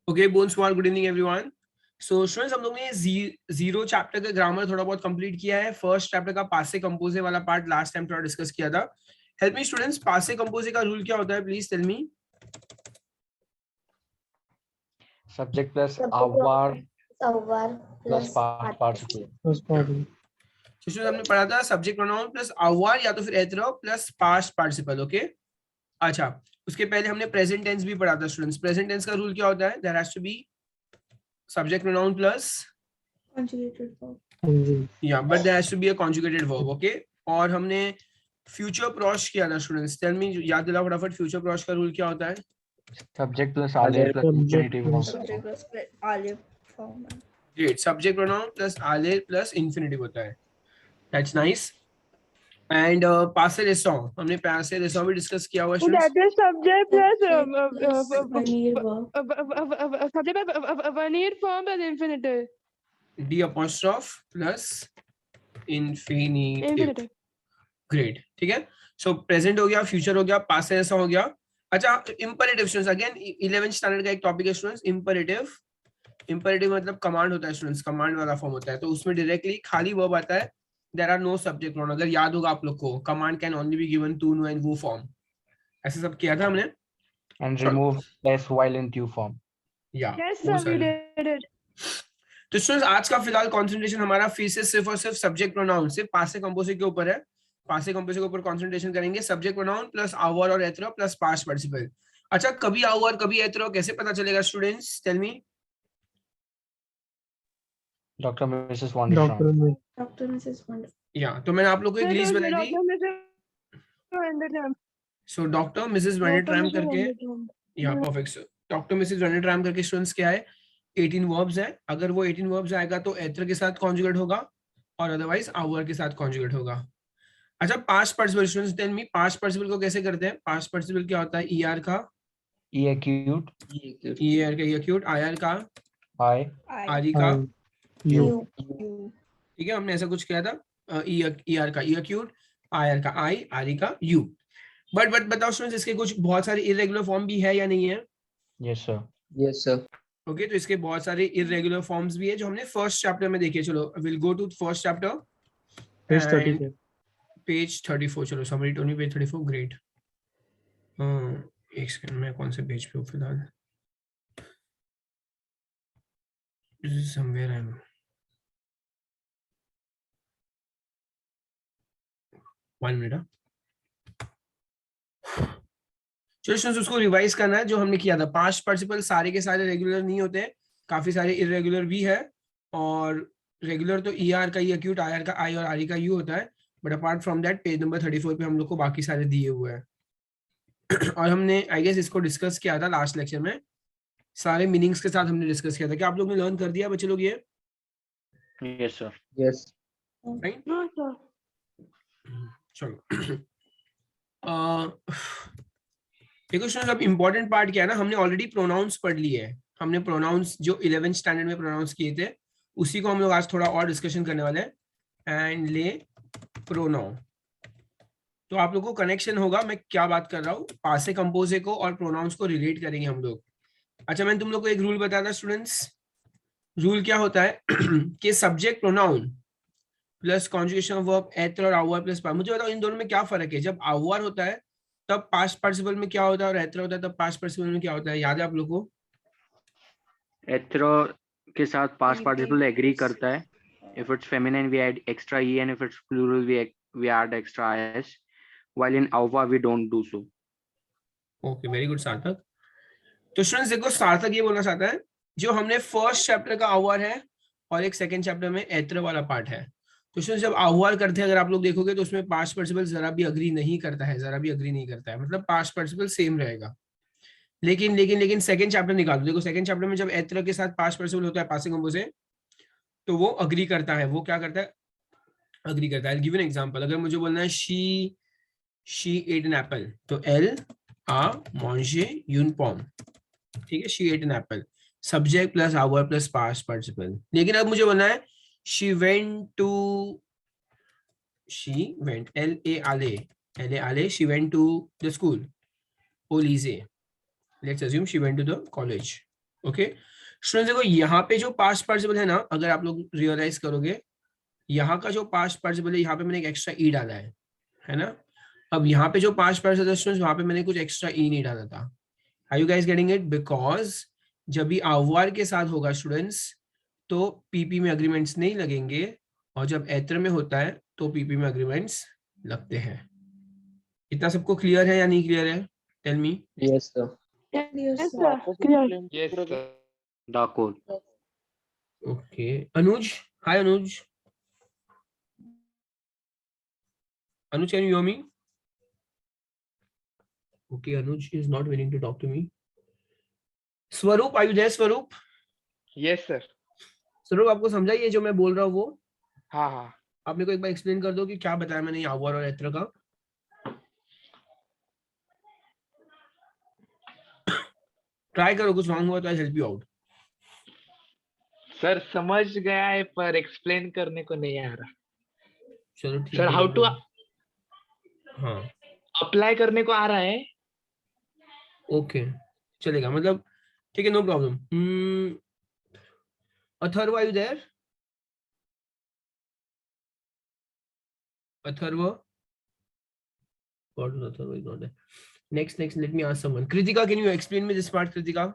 Okay बोनस्वार, good evening everyone. So students, हम लोग ने जीरो चैप्टर का ग्रामर थोड़ा बहुत कंप्लीट किया है। फर्स्ट चैप्टर का पासे कंपोजे वाला पार्ट लास्ट टाइम थोड़ा डिस्कस किया था। हेल्प मी स्टूडेंट्स, पासे कंपोजे का रूल क्या होता है, please tell me. Subject plus avoir plus past participle. Students, हमने पढ़ा था सब्जेक्ट प्रोनाउन प्लस आवर या तो फिर एथरो प्लस पास्ट पार्टिसिपल। ओके, अच्छा, उसके पहले हमने प्रेजेंट टेंस भी पढ़ा था स्टूडेंट्स। प्रेजेंट टेंस का रूल क्या होता है, there has to be subject pronoun plus conjugated verb. but there has to be a conjugated verb. Okay, और हमने फ्यूचर प्रोश किया था स्टूडेंट्स। टेल मी, याद दिलाओ फटाफट, फ्यूचर प्रोश का रूल क्या होता है। Subject plus aller plus infinitive form. Subject plus olive form. Great, subject pronoun plus आले प्लस इंफिनिटिव होता है। That's nice. एंड पासे रेसों, हमने पासे रेसों भी डिस्कस किया हुआ students. That is subject plus Verb. vanir form plus infinitive. D apostrophe plus infinitive. Infinitive. Great, ठीक है। सो प्रेजेंट हो गया, फ्यूचर हो गया, पास्ट ऐसा हो गया। अच्छा, imperative students, again 11th standard का एक टॉपिक है स्टूडेंट्स, इंपरेटिव। इंपरेटिव मतलब कमांड होता है स्टूडेंट्स, कमांड वाला फॉर्म होता है। तो उसमें डायरेक्टली खाली वर्ब आता है, there are no subject pronoun. अगर याद होगा आप लोग को, command can only be given to, नो एंड वो फॉर्म, ऐसे सब किया था हमने। And remove s while in tu form. या Yes, वो sir, we सारे। did it. तो स्टूडेंट्स, आज का फिलहाल कंसंट्रेशन हमारा फिर से सिर्फ और सिर्फ सब्जेक्ट प्रोनाउन, सिर्फ पासे कंपोजिट के ऊपर है। पासे कंपोजिट के ऊपर कंसंट्रेशन करेंगे। सब्जेक्ट प्रोनाउन प्लस आवर और एथरो प्लस पास्ट पार्टिसिपल। अच्छा, कभी आवर कभी एथरो कैसे पता चलेगा students, tell me. Dr. Mrs. Wonderstone. Dr. Mrs. Wonderful. या तो मैंने आप लोग को एक That लिस्ट was बनाई थी। Dr. Mrs. Wonderstone. So doctor Mrs वेनेट्रैम करके, या परफेक्ट। डॉक्टर मिसेस वेनेट्रैम करके स्टूडेंट्स क्या है, 18 वर्ब्स है। अगर वो 18 वर्ब्स आएगा तो एथर के साथ कॉन्जुगेट होगा और अदरवाइज आवर के साथ कॉन्जुगेट होगा। अच्छा, past participle students, tell me, past participle को कैसे करते हैं। पास्ट पार्टिसिपल क्या होता है, ईआर का E acute. ईआर का एक्यूट, आईआर का I. आर का, You. ठीक है। हमने ऐसा कुछ किया था, ईआर का ई एक्यूट, आईआर का आई, आर का यू। बट बताओ स्टूडेंट्स, इसके कुछ बहुत सारे इरेगुलर फॉर्म भी है या नहीं है। Yes, sir. Yes, sir. Okay, तो इसके बहुत सारे इरेगुलर फॉर्म्स भी है जो हमने फर्स्ट चैप्टर में देखे। चलो, will go to first chapter, page 34। चलो, समरी टोनी पेज 34। ग्रेट। एक सेकंड, मैं कौन से पेज पे हूँ फिलहाल। Somewhere I am, one minute. चलो स्टूडेंट्स, उसको रिवाइज करना है जो हमने किया था। पास्ट पार्टिसिपल सारे के सारे रेगुलर नहीं होते, काफी सारे इरेगुलर भी है। और रेगुलर तो ईआर का ई एक्यूट, आईआर का आई और आर का यू होता है। But apart from that, page number 34 पे हम लोग को बाकी सारे दिए हुए हैं। और हमने आई गेस इसको डिस्कस किया था लास्ट लेक्चर में, सारे मीनिंग्स के साथ हमने डिस्कस किया था। क्या आप लोग ने लर्न कर दिया बच्चे लोग ये? Yes, sir. Yes. Right, No, sir. चलो। देखो स्टूडेंट्स, अब इम्पोर्टेंट पार्ट क्या है ना, हमने ऑलरेडी प्रोनाउंस पढ़ लिए है। हमने प्रोनाउंस जो 11th स्टैंडर्ड में प्रोनाउंस किए थे, उसी को हम लोग आज थोड़ा और डिस्कशन करने वाले हैं। एंड ले प्रोनाउन, तो आप लोगों को कनेक्शन होगा मैं क्या बात कर रहा हूँ। पासे कंपोजे को और प्रोनाउंस को रिलेट करेंगे हम लोग। अच्छा, मैंने तुम लोग को एक रूल बताया था स्टूडेंट्स। रूल क्या होता है कि subject pronoun plus conjugation of verb एथर और आवर प्लस पास्ट। मुझे बताओ इन दोनों में क्या फर्क है। जब आवर होता है तब पास्ट पार्टिसिपल में क्या होता है, और एथर होता है तब पास्ट पार्टिसिपल में क्या होता है, याद है आप लोग को? एथरो के साथ पास्ट पार्टिसिपल एग्री करता है। If it's feminine, we add extra e, and if it's plural, we add extra s. While in alpha, we don't do so. Okay, very good सार्थक। तो स्टूडेंट्स देखो, सार्थक ये बोलना चाहता है, जो हमने फर्स्ट चैप्टर का आवर है और एक सेकंड चैप्टर में एथर वाला पार्ट है। तो स्टूडेंट्स, जब आवर करते हैं, अगर आप लोग देखोगे तो उसमें पास्ट पार्टिसिपल जरा भी अग्री नहीं करता है, जरा भी अग्री नहीं करता है। मतलब पास्ट पार्टिसिपल सेम रहेगा। लेकिन सेकंड चैप्टर निकाल दो। देखो, सेकंड चैप्टर में जब एथर के साथ पास्ट पार्टिसिपल होता है पासिंग कंपोज, तो वो अग्री करता है। वो क्या करता है, अग्री करता है। Give an example. अगर मुझे बोलना है शी एट एन एप्पल, तो एल आ मॉन्जे यून पॉम, ठीक है। She ate an apple, subject plus आवर प्लस पास्ट पार्टिसिपल। लेकिन अब मुझे बोलना है शी वेंट, एल ए आले, she went to the school, ओ लीजे। Let's assume she went to the college. Okay students देखो यहाँ पे जो पास्ट पार्टिसिपल है ना, अगर आप लोग रियलाइज करोगे यहाँ का जो पास्ट पार्टिसिपल है, यहाँ पे मैंने एक एक्स्ट्रा ई डाला है ना। अब यहाँ पे जो पास्ट पार्टिसिपल स्टूडेंट्स, वहां पे मैंने कुछ एक्स्ट्रा ई नहीं डाला था। Are you guys getting it? Because जब भी आवर के साथ होगा स्टूडेंट्स तो पीपी में अग्रीमेंट्स नहीं लगेंगे, और जब एत्र में होता है तो पीपी में अग्रीमेंट्स लगते हैं। इतना सबको क्लियर है या नहीं क्लियर है? Tell me. Yes, sir. Yes, Yes, sir. sir. Clear. Yes, sir. D'accord. Okay Anuj, hi Anuj. Anuj, can you hear me? Okay, Anuj is not willing to talk to me. Swaroop, are you there, Swaroop? Yes, sir. Swaroop, आपको समझा ये जो मैं बोल रहा हूँ वो? हाँ हाँ आप मेरे को एक बार एक्सप्लेन कर दो कि क्या बताया मैंने आवर और एत्र का। ट्राई करो, कुछ रॉन्ग हुआ तो I help you out. Sir समझ गया है पर एक्सप्लेन करने को नहीं आ रहा चलो ठीक सर। है। हाउ टू हाँ अप्लाई करने को आ रहा है। ओके चलेगा, मतलब ठीक है, no problem. Atharva, are you there? Atharva, what is Atharva is not there. Next, let me ask someone. Kritika, can you explain me this part, Kritika?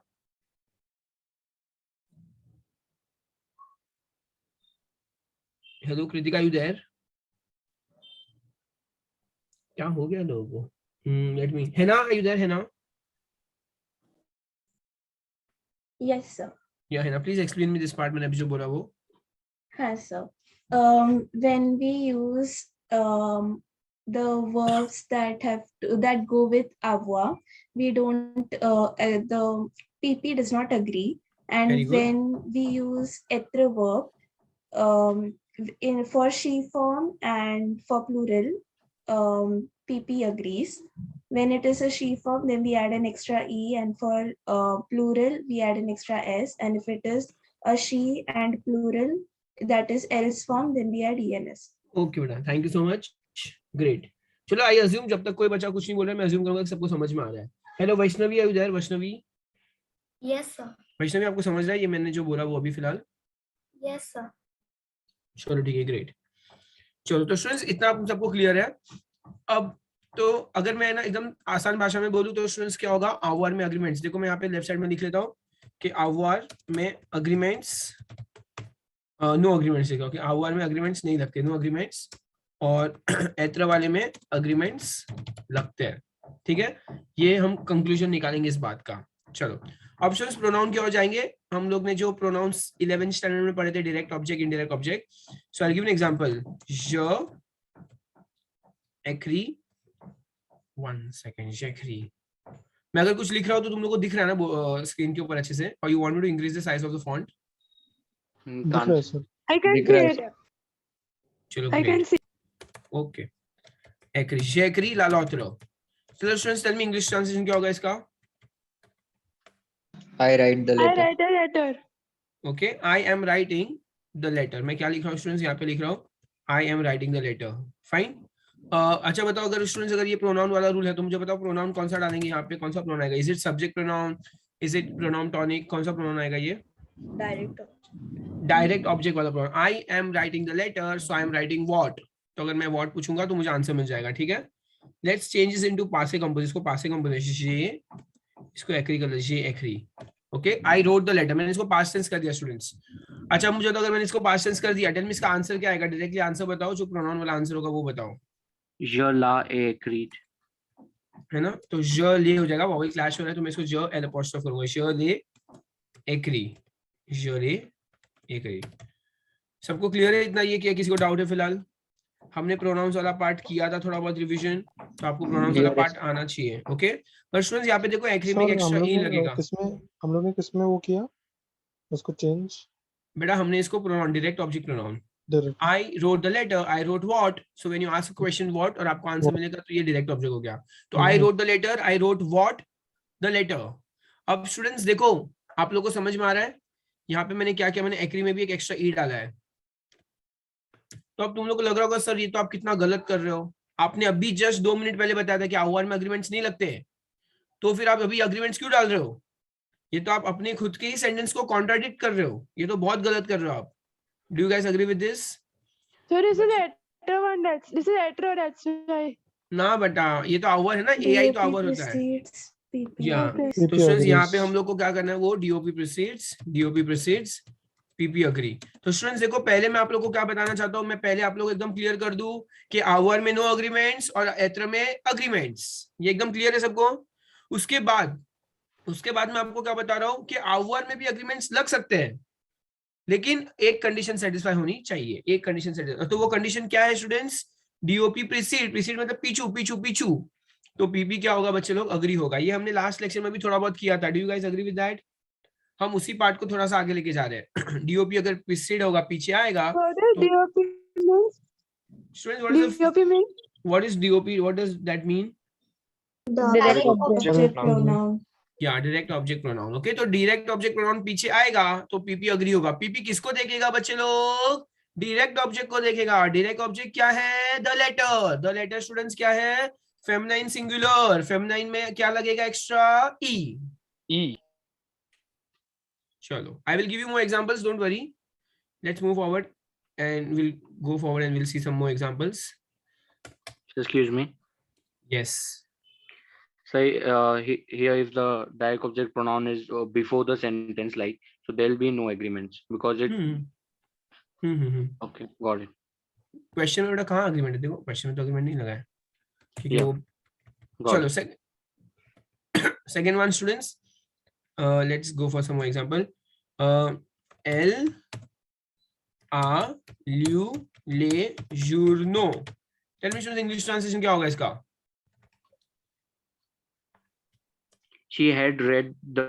Hello, Kritika, are you there? क्या हो गया लोगों को? Let me. Hena, are you there, Hena? Yes, sir. Yeah, Hena, please explain me this part. मैंने अभी जो बोला वो. Yes, sir. When we use the verbs that go with avoir, we don't the PP does not agree, and Very good. when we use etre verb for she form and for plural, PP agrees. When it is a she form, then we add an extra e, and for plural we add an extra s, and if it is a she and plural, that is else form, then we add ens. Okay बेटा, thank you so much. Great. चलो I assume जब तक कोई बच्चा कुछ नहीं बोल रहा है, मैं अज्यूम करूंगा कि सबको समझ में आ रहा है. Hello Vaishnavi, are you there? Vaishnavi, Yes, sir. Vaishnavi आपको समझ रहा है ये मैंने जो बोला वो अभी फिलहाल? Yes, sir. चलो ठीक है, ग्रेट. चलो तो स्टूडेंट्स इतना आप सबको क्लियर है. अब तो अगर मैं ना एकदम आसान भाषा में बोलूं तो स्टूडेंट्स क्या होगा, आवर में अग्रीमेंट्स. देखो मैं यहाँ पे लेफ्ट साइड में लिख लेता हूँ कि आवर में अग्रीमेंट्स, नो अग्रीमेंट्स लिखा, कि आवर में अग्रीमेंट्स नहीं लगते, नो अग्रीमेंट्स, और एत्र वाले में अग्रीमेंट्स लगते हैं. ठीक है, ये हम कंक्लूजन निकालेंगे इस बात का. चलो ऑप्शंस प्रोनाउन की ओर जाएंगे. हम लोग ने जो प्रोनाउंस 11th स्टैंडर्ड में पढ़े थे, direct object, indirect object. So I give an example. ज एग्री, 1 सेकंड, एग्री. मैं अगर कुछ लिख रहा हूं तो तुम लोगों को दिख रहा है ना स्क्रीन के ऊपर अच्छे से? और you want me to increase the size of the font? I can दिख see रहा है it. चलो I can great. see. Okay एग्री, जेग्री, लालौत्रो. चलो students tell me English translation क्या होगा इसका? I write the I letter. write a letter. Okay, I am writing the letter. मैं क्या लिख रहा हूँ स्टूडेंट्स? यहाँ पे लिख रहा हूँ I am writing the letter. Fine. अच्छा बताओ, अगर स्टूडेंट्स अगर ये प्रोनाउन वाला रूल है तो मुझे बताओ प्रोनाउन कौन सा डालेंगे यहाँ पे? कौन सा प्रोनाउन आएगा? Is it subject pronoun, is it pronoun tonic, कौन सा प्रोनाउन आएगा? ये Direct. डायरेक्ट ऑब्जेक्ट वाला pronoun. I am writing the letter, so I am writing what. तो अगर मैं व्हाट पूछूंगा तो मुझे आंसर मिल जाएगा. ठीक है, लेट्स चेंज दिस इनटू पासे कंपोजिशन. इसको पासे कंपोजिशन, ये इसको एग्री कर लीजिए, agree. Okay, I wrote the letter, मैंने इसको पास्ट टेंस कर दिया स्टूडेंट्स. अच्छा मुझे तो अगर मैंने इसको पास्ट टेंस कर दिया, टेल मी इसका आंसर क्या आएगा? डायरेक्टली आंसर बताओ, जो प्रोनाउन वाला आंसर होगा वो बताओ. Je la écrit. है ना, तो ज ले हो जाएगा, वॉवेल क्लैश हो रहा है तो मैं इसको ज एल अपोस्ट्रोफ करूंगा. ज ले एग्री, ज ले एग्री. सबको क्लियर है इतना? ये क्या किसी को डाउट है फिलहाल? हमने प्रोनाउंस वाला पार्ट किया था थोड़ा बहुत रिवीजन, तो आपको प्रोनाउंस वाला पार्ट आना चाहिए. ओके, पर स्टूडेंट्स यहाँ पे देखो एग्री में एक एक्स्ट्रा ई लगेगा. हम लोग ने किसमें वो किया उसको चेंज? बेटा हमने इसको pronoun, direct object pronoun. Direct. I wrote the letter, I wrote what? So when you ask a question what और आपको आंसर मिलेगा तो ये डायरेक्ट ऑब्जेक्ट हो गया. तो I wrote the letter, I wrote what? The letter. अब students देखो आप लोगों को समझ में आ रहा है? यहाँ पे मैंने क्या किया, मैंने एग्री में भी एक एक्स्ट्रा ई डाला है. तो अब तुम लोग को लग रहा होगा सर ये तो आप कितना गलत कर रहे हो. आपने अभी जस्ट 2 मिनट पहले बताया था कि आवर में अग्रीमेंट्स नहीं लगते हैं, तो फिर आप अभी अग्रीमेंट्स क्यों डाल रहे हो? ये तो आप अपने खुद के ही सेंटेंस को कॉन्ट्राडिक्ट कर रहे हो, ये तो बहुत गलत कर रहे हो आप. Do you guys agree with this? So this is hetero and that's this is hetero, that's why. ना बेटा, ये तो आवर है ना, एआई तो आवर होता है. precedes PP. या Okay. तो PP स्टूडेंट्स यहाँ agrees. पे हम लोग को क्या करना है, वो डीओपी प्रीसीड्स पीपी अग्री. तो स्टूडेंट्स देखो, पहले मैं आप लोग को क्या बताना चाहता हूँ, मैं पहले आप लोग एकदम क्लियर कर दूं कि आवर में नो अग्रीमेंट्स और एत्र में अग्रीमेंट्स. ये एकदम क्लियर है सबको? उसके बाद मैं आपको क्या बता रहा हूँ कि आवर में भी अग्रीमेंट्स लग सकते हैं, लेकिन एक कंडीशन सेटिस्फाई होनी चाहिए. एक कंडीशन सेटिस्फाई, तो वो कंडीशन क्या है स्टूडेंट्स? डीओपी प्रीसीड मतलब पीछू. तो पीपी क्या होगा बच्चे लोग? अग्री होगा. ये हमने लास्ट लेक्चर में भी थोड़ा बहुत किया था. Do you guys agree with that? हम उसी पार्ट को थोड़ा सा आगे लेके जा रहे हैं. डीओपी अगर प्रीसीड होगा, पीछे आएगा. What does DOP means? Students DOP means? what is DOP? What does that mean? Direct object object pronoun. pronoun. या डायरेक्ट ऑब्जेक्ट प्रोनाउन. ओके, तो डायरेक्ट ऑब्जेक्ट प्रोनाउन पीछे आएगा तो पीपी अग्री होगा. पीपी किसको देखेगा बच्चे लोग? डायरेक्ट ऑब्जेक्ट को देखेगा. डायरेक्ट ऑब्जेक्ट क्या है? द लेटर स्टूडेंट्स क्या है? Feminine singular. फेमिनाइन में क्या लगेगा एक्स्ट्रा? ई. चलो, I will give you more examples, don't worry. Let's move forward and we'll go forward and we'll see some more examples. Excuse me. Yes. So here is the direct object pronoun is before the sentence, like, so there will be no agreements because it. Okay, got it. Question में बेटा कहाँ agreement है? देखो question में तो agreement नहीं लगा है, क्योंकि Yeah. वो चलो second one students, let's go for some more example. एल आ ल्यू ले जूर्नो. Tell me students, English translation क्या होगा इसका? She had read the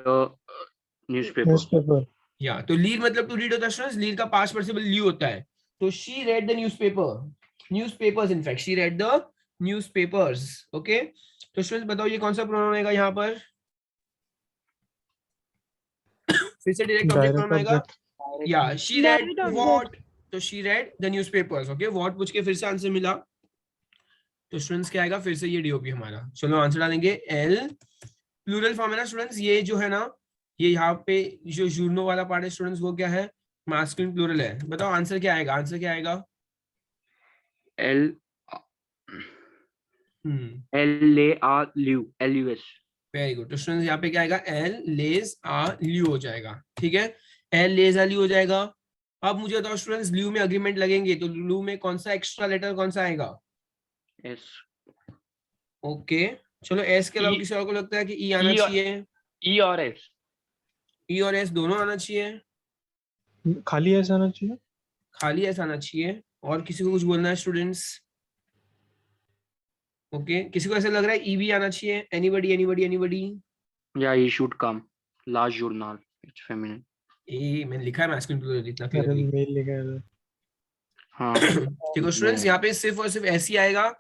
newspaper. Newspaper. या तो लीड मतलब टू रीड होता है स्टूडेंट्स. लीड का पास्ट पार्टिसिपल ल्यू होता है. तो she read the newspapers. In fact she read the newspapers. Okay, तो स्टूडेंट्स बताओ ये कौन सा प्रोनाउन आएगा यहाँ पर? फिर से डायरेक्ट ऑब्जेक्ट Direct प्रोनाउन आएगा. object. या she read Direct object. What? तो she read the newspapers. Okay, what पूछ के फिर से आंसर मिला. तो स्टूडेंट्स क्या आएगा? फिर से ये डीओपी हमारा. चलो आंसर डालेंगे. एल प्लूरल फॉर्म है ना स्टूडेंट्स. ये जो है ना, ये यहाँ पे जो जूर्नो वाला पार्ट है स्टूडेंट्स, वो क्या है? मास्कुलिन प्लूरल है. बताओ आंसर क्या आएगा? आंसर क्या आएगा? L ले आ ल्यू. LUS. Very good. तो स्टूडेंट्स यहाँ पे क्या आएगा? एल लेज आ ल्यू हो जाएगा. ठीक है, एल लेज आ ल्यू हो जाएगा. अब मुझे बताओ स्टूडेंट्स, ल्यू में अग्रीमेंट लगेंगे तो ल्यू में कौन सा एक्स्ट्रा लेटर कौन सा आएगा? S. ओके, चलो एस के अलावा E- किसी और को लगता है कि ई आना E और- चाहिए? E और S. ई और एस दोनों आना चाहिए. खाली ऐसा आना चाहिए. खाली एस आना चाहिए. और किसी को कुछ बोलना है स्टूडेंट्स? ओके, किसी को ऐसा लग रहा है ई भी आना चाहिए? Anybody? Yeah, he should come. Large journal. It's feminine. ए मैंने लिखा है मैस्कुलिन प्लूरल इतना अरे क्लियरली. मेल लिखा है. हाँ. देखो स्टूडेंट्स, यहाँ पे सिर्फ और सिर्फ ऐसी आएगा.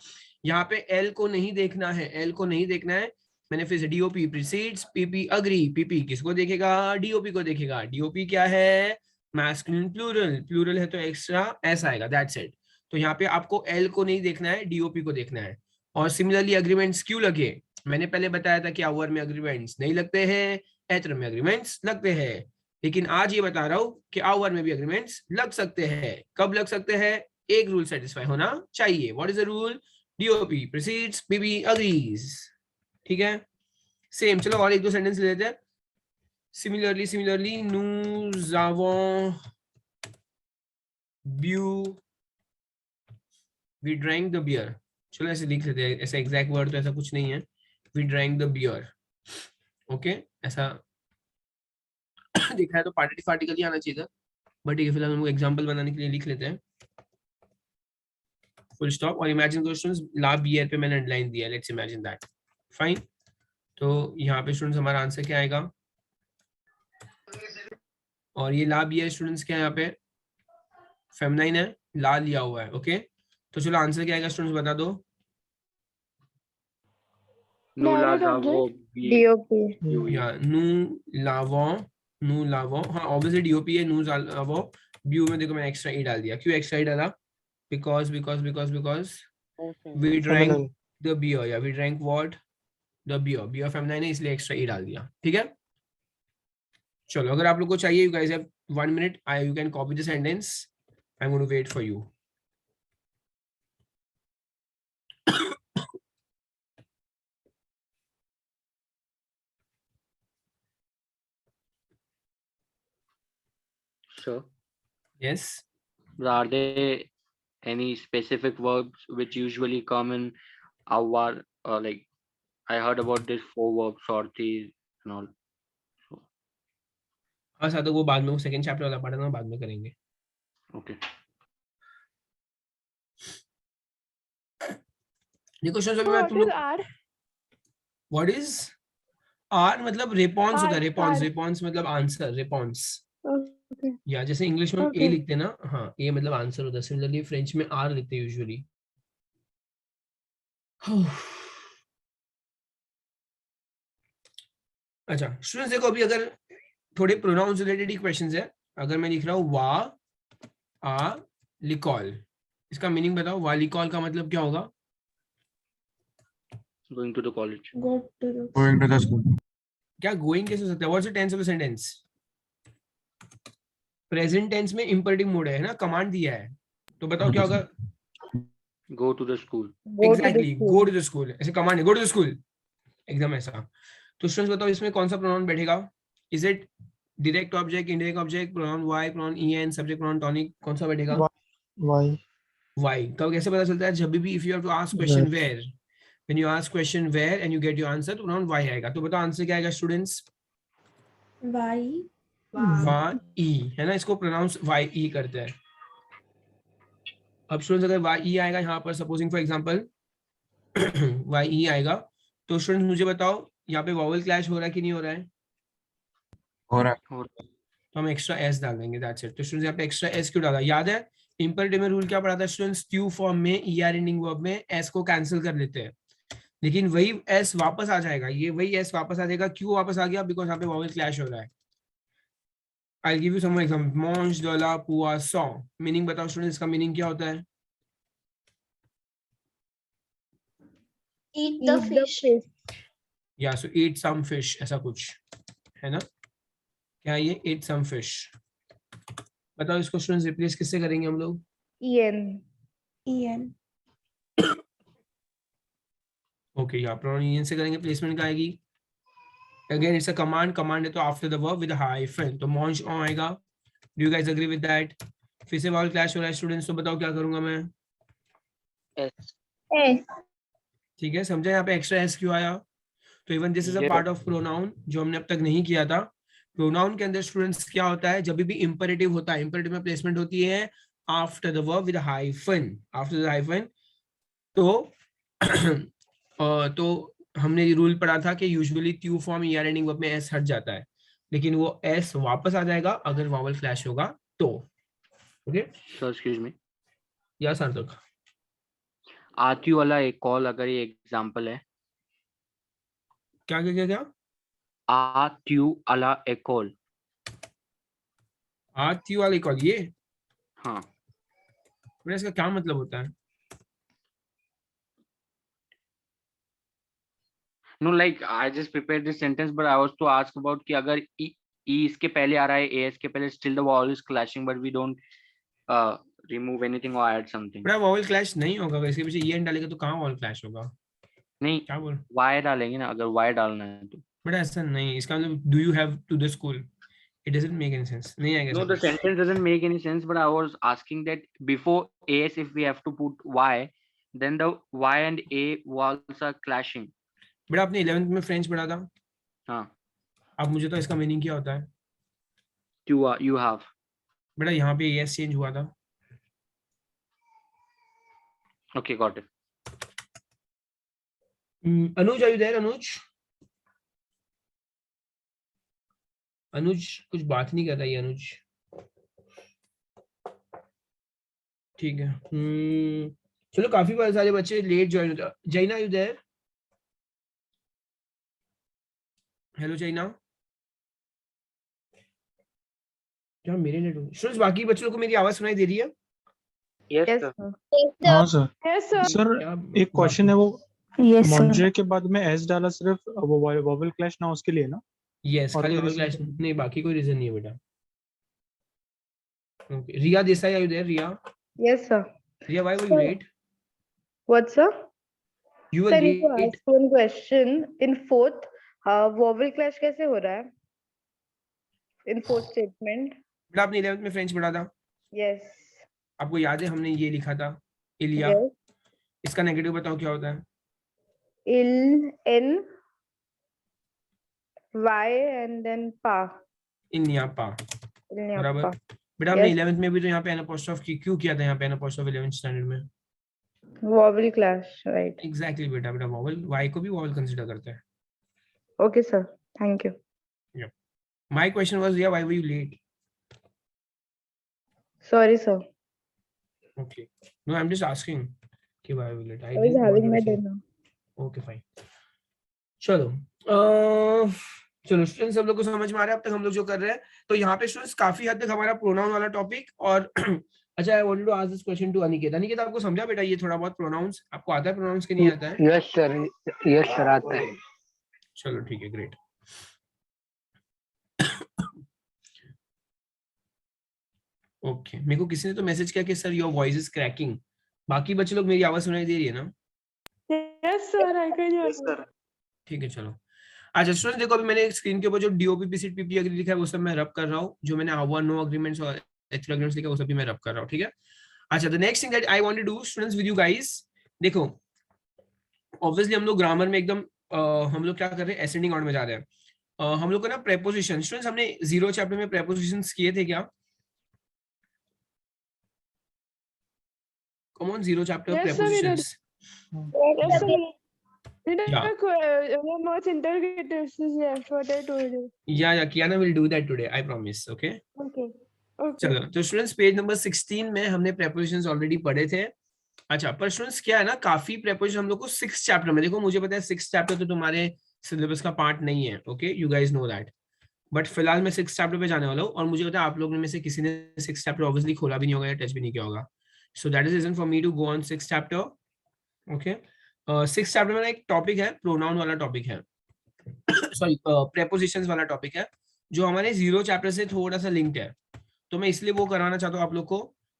यहाँ पे एल को नहीं देखना है. एल को नहीं देखना है. मैंने फिर से DOP precedes PP agree. PP किसको देखेगा? डीओपी को देखेगा. डीओपी क्या है? Masculine plural. प्लूरल है तो एक्स्ट्रा एस आएगा. That's it. तो यहाँ पे आपको एल को नहीं देखना है, डीओपी को देखना है. और सिमिलरली अग्रीमेंट्स क्यों लगे? मैंने पहले बताया था कि आवर में अग्रीमेंट्स नहीं लगते हैं, एत्र में अग्रीमेंट्स लगते हैं. लेकिन आज ये बता रहा हूँ कि आवर में भी अग्रीमेंट्स लग सकते हैं. कब लग सकते हैं? एक रूल सेटिस्फाई होना चाहिए. What is the rule? DOP precedes PP agrees. ठीक है, सेम. चलो और एक दो सेंटेंस ले लेते हैं. Similarly nous avons bu we drank the beer. चलो ऐसे लिख लेते हैं. ऐसा एग्जैक्ट वर्ड तो ऐसा कुछ नहीं है. we drank the beer. Okay, ऐसा देखा है तो पार्टिसिप आर्टिकल ही आना चाहिए था, बट ठीक है, फिलहाल हम एग्जांपल बनाने के लिए लिख लेते हैं फुल स्टॉप. और इमेजिन क्वेश्चंस ला बियर पे मैंने हेडलाइन दिया. Let's imagine that. फाइन. तो यहाँ पे स्टूडेंट्स हमारा आंसर क्या आएगा? और ये ला बियर स्टूडेंट्स क्या है? यहाँ पे फेमिनाइन है, ला लिया हुआ है. ओके, तो चलो आंसर क्या आएगा स्टूडेंट्स, बता दो. Nous avons bu. या nous l'avons. हाँ ऑब्वियसली डीओपी है. nous l'avons. ब्यू में देखो मैंने एक्स्ट्रा ई डाल दिया. क्यों एक्स्ट्रा ई डाला? because we drank Feminine. the beer. या we drank what? the beer. beer feminine है इसलिए एक्स्ट्रा ई डाल दिया. ठीक है, चलो अगर आप लोग को चाहिए, you guys have 1 minute, you can copy the sentence. I'm going to wait for you. Sure. Yes. But are there any specific verbs which usually come in our like I heard about this 4 verbs, sorties and all. हाँ साधक, वो बाद में, वो second chapter वाला पढ़ना, बाद में करेंगे. Okay. देखो क्वेश्चन अभी मैं What तुम is लोग, R? व्हाट इज आर मतलब रिस्पॉन्स होता है, R, रिस्पॉन्स, R. रिस्पॉन्स मतलब आंसर, रिस्पॉन्स. Okay. या जैसे इंग्लिश में हम ए Okay. लिखते हैं ना, हाँ ए मतलब आंसर होता है, सिमिलरली फ्रेंच में आर लिखते हैं यूजुअली. अच्छा स्टूडेंट्स देखो, अभी अगर थोड़े प्रोनाउंस रिलेटेड ही क्वेश्चंस है. अगर मैं लिख रहा हूँ वा आ लिकॉल, इसका मीनिंग बताओ. वा लिकॉल का मतलब क्या होगा? Going to the college. Go to the Going to the school. क्या गोइंग कैसे हो सकता है? What's the tense of the sentence? Present tense में इंपरेटिव मोड है ना, कमांड दिया है, तो बताओ क्या होगा? Go to the school. Exactly, go to the school, ऐसे कमांड है, गो टू द स्कूल, एकदम ऐसा. तो स्टूडेंट्स बताओ इसमें कौन सा प्रोनाउन बैठेगा? Is it direct object, indirect object, pronoun Y, pronoun E N, subject, pronoun tonic, कौन सा बैठेगा? Why? वाई. कब कैसे पता चलता है? जब भी if you have to ask question where, when you ask question where and you get your answer, तो प्रोनाउन वाई आएगा. तो बताओ आंसर क्या आएगा स्टूडेंट्स? why. वाई है ना, इसको प्रोनाउंस वाई ई करते हैं. अब स्टूडेंट्स अगर वाई ई आएगा यहाँ पर, सपोजिंग फॉर एग्जांपल वाई ई आएगा, तो स्टूडेंट्स मुझे बताओ यहाँ पे वॉवल क्लैश हो रहा है कि नहीं हो रहा है? हो रहा है. तो हम एक्स्ट्रा एस डाल देंगे, दैट्स इट. तो स्टूडेंट्स यहाँ पे एक्स्ट्रा एस क्यों डाला? याद है इंपरेटिव में रूल क्या पढ़ा था स्टूडेंट्स? ट्यू फॉर्म में ईआर एंडिंग वर्ब में एस को कैंसिल कर लेते हैं, लेकिन वही एस वापस आ जाएगा. ये वही एस वापस आ जाएगा. क्यों वापस आ गया? बिकॉज यहाँ पे वॉवल क्लैश हो रहा है. I'll give you some example. Mange de la poisson. Meaning बताओ स्टूडेंट्स, इसका मीनिंग क्या होता है? Eat the fish. या सो eat some fish, ऐसा कुछ है ना. क्या ये eat some fish? बताओ इसको स्टूडेंट्स रिप्लेस किससे करेंगे हम लोग? En. ओके, या प्रोनाउन से करेंगे. प्लेसमेंट क्या आएगी? Again it's a command, command है तो after the verb with hyphen, तो mange on आएगा. Do you guys agree with that? फिर से वॉवल क्लैश हो रहा है स्टूडेंट्स, तो बताओ क्या करूंगा मैं? ठीक है, समझा यहाँ पे एक्स्ट्रा एस क्यों आया? तो even this is a part of pronoun जो हमने अब तक नहीं किया था. प्रोनाउन के अंदर स्टूडेंट्स क्या होता है? जब भी इंपरेटिव होता है, इंपरेटिव में प्लेसमेंट होती है after the verb with hyphen, after the hyphen. तो हमने ये रूल पढ़ा था कि यूजुअली ट्यू फॉर्म ईआर एंडिंग वर्ब में एस हट जाता है, लेकिन वो एस वापस आ जाएगा अगर वॉवल फ्लैश होगा तो. Okay Sir, excuse me. या सार्थक, आती वाला एक कॉल अगर ये एग्जांपल है. क्या क्या क्या क्या? आती वाला एक कॉल. आती वाली कॉल, ये हाँ. बेटा इसका क्या मतलब होता है? No, like I just prepared this sentence, but I was to ask about कि अगर e इसके पहले आ रहा है, as के पहले, still the vowel is clashing, but we don't remove anything or add something. बेटा वॉवल क्लैश नहीं होगा, इसके पीछे ई एन डालेगा तो कहाँ वॉवल क्लैश होगा? नहीं, क्या बोल? y डालेंगे ना, अगर y डालना है तो. बेटा ऐसा नहीं, इसका मतलब do you have to the school, it doesn't make any sense. नहीं आएगा. No, the sentence doesn't make any sense, but I was asking that before as if we have to put y, then the y and a vowels are clashing. बेटा आपने 11th में French पढ़ा था. हाँ. अब मुझे तो इसका मीनिंग क्या होता है? You have. बेटा यहाँ पे एस चेंज हुआ था. Okay, got it. Anuj, are you there? Anuj कुछ बात नहीं कर रहा है अनुज. ठीक है. चलो काफी सारे बच्चे लेट ज्वाइन होते हैं. जैना, आर यू देयर? हेलो जैना. क्या मेरे नेट स्टूडेंट्स, बाकी बच्चों को मेरी आवाज सुनाई दे रही है? Yes, Yes, sir. sir. हाँ सर. Yes, sir. सर क्या एक क्वेश्चन है, वो Yes, sir. मंजे के बाद में एस डाला सिर्फ वो वॉवल क्लैश ना उसके लिए ना? यस, और खाली कोई ओवल reason क्लैश नहीं? नहीं, बाकी कोई रीजन नहीं है बेटा। Okay, Riya Desai, are you there? Riya, Yes, sir. Riya, why were you Sir, late? what, sir? You Sir, were I need to late. ask one question. In fourth, vowel clash कैसे हो रहा है? In fourth statement. बेटा आपने 11th में French पढ़ा था, Yes. आपको याद है हमने ये लिखा था इलिया। Yes. इसका नेगेटिव बताओ क्या होता है? N, Y, and then pa. इन्यापा, बराबर। Ilnyappa. बेटा हमने Yes. 11th में भी तो यहाँ पे एन अपोस्ट्रोफ क्यों किया था यहाँ पे एन अपोस्ट्रोफ 11th स्टैंडर्ड में? Vowel clash, right? एग्जैक्टली बेटा, बेटा वॉवल, वाई को भी वॉवल कंसीडर करते हैं। Okay, sir. Thank you. My question was Riya, why were you late? Sorry, sir. Okay, no I am just asking कि why were you late. I I was didn't want having you my to से। dinner. Okay fine, चलो चलो students, सब लोग को समझ में आ रहा है अब तक हम लोग जो कर रहे हैं? तो यहाँ पे स्टूडेंट्स काफी हद तक हमारा प्रोनाउन वाला टॉपिक और अच्छा, I wanted to ask this question to Aniket. Aniket, आपको समझा बेटा ये थोड़ा बहुत प्रोनाउंस? आपको आता है प्रोनाउंस के नहीं आता है? यस सर आता है। चलो ठीक है, ग्रेट। ओके, मेरे को किसी ने तो मैसेज किया कि sir your voice is cracking. बाकी बच्चे लोग मेरी आवाज सुनाई दे रही है ना? Yes, sir. I can hear you. ठीक है, चलो। अच्छा स्टूडेंट्स देखो, अभी मैंने स्क्रीन के ऊपर जो डीओपी पीसीट पीपी एग्री लिखा है वो सब मैं रब कर रहा हूँ। जो मैंने आवर नो एग्रीमेंट्स और एथिकल एग्रीमेंट्स लिखा है वो सब भी मैं रब कर रहा हूँ, ठीक है? अच्छा, the next thing that I want to do students with you guys, देखो ऑब्वियसली हम लोग ग्रामर में एकदम हम लोग क्या कर रहे हैं, असेंडिंग ऑर्डर में जा रहे हैं। हम लोग को ना प्रेपोजिशन, स्टूडेंट्स हमने 0 चैप्टर में प्रेपोजिशंस किए थे क्या? Come on, 0 chapter Yes, sir, we did. Prepositions. Yes, sir. We did Yeah. much interrogatives. Yes, what I told you. या Kiana will do that today, I promise. Okay, Okay. Okay. चलो। तो students page number 16 में हमने prepositions already पढ़े थे। अच्छा, पर students क्या है ना, काफी प्रेपोजिशन हम लोग को 6 चैप्टर में, देखो मुझे पता है 6 चैप्टर तो तुम्हारे सिलेबस का पार्ट नहीं है, okay, you guys know that, but फिलहाल मैं 6 चैप्टर पे जाने वाला हूँ और मुझे पता है आप लोगों में से किसी ने 6 चैप्टर ऑब्वियसली खोला भी नहीं होगा या टच भी नहीं किया होगा। So that is reason for me to go on 6 chapter. Okay, 6 chapter में एक टॉपिक है, प्रोनाउन वाला टॉपिक है, सॉरी प्रेपोजिशंस वाला टॉपिक है, जो हमारे 0 चैप्टर से थोड़ा सा लिंक्ड है। तो मैं इसलिए वो कराना चाहता हूँ आप लोग को,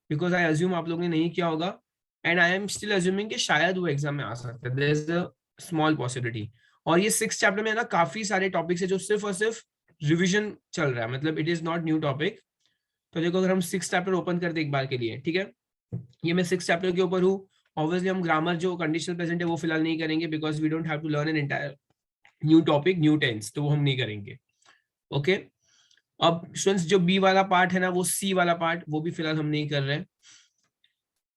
बिकॉज आई अज्यूम आप लोग ने नहीं किया होगा and I am still assuming कि शायद वो एग्जाम में आ सकता है, there is a small possibility. और ये 6 चैप्टर में ना काफी सारे टॉपिक्स है जो सिर्फ और सिर्फ रिविजन चल रहा है, मतलब it is not new topic. तो देखो अगर हम 6 चैप्टर ओपन करते एक बार के लिए, ठीक है, ये मैं 6 चैप्टर के ऊपर हूँ। ऑब्वियसली हम ग्रामर जो कंडीशनल प्रेजेंट है वो फिलहाल नहीं करेंगे, because we don't have to learn an entire new topic, new tense, तो वो हम नहीं करेंगे। ओके, अब स्टूडेंट्स जो बी वाला पार्ट है ना, वो सी वाला पार्ट, वो भी फिलहाल हम नहीं कर रहे हैं।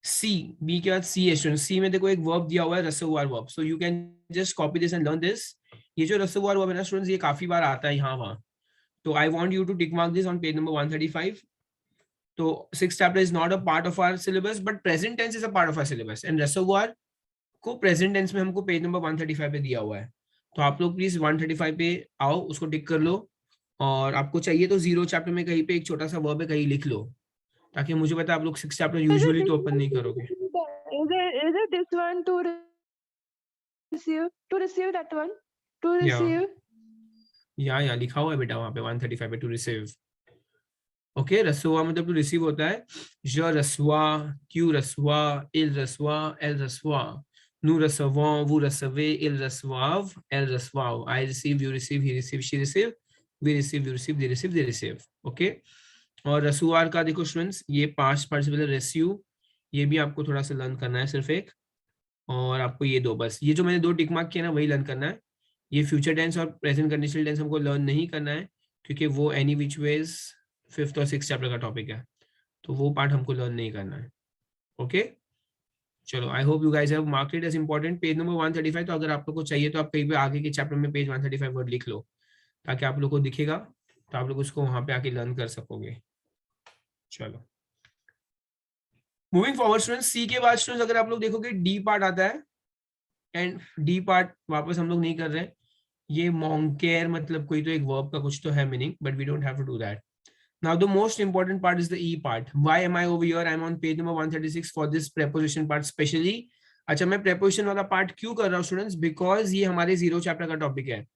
सी, बी के बाद सी है स्टूडेंट्स। सी में देखो एक वर्ब दिया हुआ है, रसोवार verb, so you can just copy this and learn this. ये जो रसोवार वर्ब है ना स्टूडेंट्स, ये काफी बार आता है यहाँ वहाँ, तो I want you to tick mark this on page number 135। तो 6 chapter is not a part of our syllabus, but present tense is a part of our syllabus and रसोवार को प्रेजेंट टेंस में हमको पेज नंबर 135 पे दिया हुआ है। तो आप लोग प्लीज 135 पे आओ, उसको टिक कर लो, और आपको चाहिए तो 0 चैप्टर में कहीं पे एक छोटा सा वर्ब है कहीं लिख लो, ताकि मुझे पता है आप लोग 6 चैप्टर यूजुअली तो ओपन नहीं करोगे। Is it this one to receive that one to Yeah. receive? या लिखा हुआ है बेटा वहां पे 135 पे, टू रिसीव। ओके, रसुआ मतलब टू रिसीव होता है, ज रसुआ, क्यू रसुआ, इल रसुआ, एल रसुआ, नु रसवा, वो रसवे, इल रसवाव, एल रसवाव, I receive, you receive, he receive, she receive, we receive, you receive, they receive, they receive. Okay, और रसुआर का देखो स्टूडेंट्स, ये पास्ट पार्टिसिपल रेस्यू, ये भी आपको थोड़ा सा लर्न करना है सिर्फ एक, और आपको ये दो, बस ये जो मैंने 2 टिक मार्क किया ना वही लर्न करना है। ये फ्यूचर टेंस और प्रेजेंट कंडीशनल टेंस हमको लर्न नहीं करना है, क्योंकि वो एनी विच वेज 5th और 6th चैप्टर का टॉपिक है, तो वो पार्ट हमको लर्न नहीं करना है। ओके, चलो, I hope you guys have marked it as important. Page number 135, तो अगर आप लोग को चाहिए तो आप कहीं पे आगे के चैप्टर में पेज 135 वर्ड लिख लो, ताकि आप लोग को दिखेगा, तो आप लोग उसको वहां पे आके लर्न कर सकोगे। चलो, मूविंग फॉरवर्ड स्टूडेंट्स, सी के बाद स्टूडेंट्स अगर आप लोग देखोगे डी पार्ट आता है, एंड डी पार्ट वापस हम लोग नहीं कर रहे हैं। ये मोंकेयर मतलब कोई तो एक वर्ब का कुछ तो है meaning, but we don't have to do that. Now the most important part is the E part. Why am I over here? I am on page number 136 for this preposition part specially. अच्छा, मैं preposition वाला part क्यों कर रहा हूँ students? Because ये हमारे 0 chapter का टॉपिक है।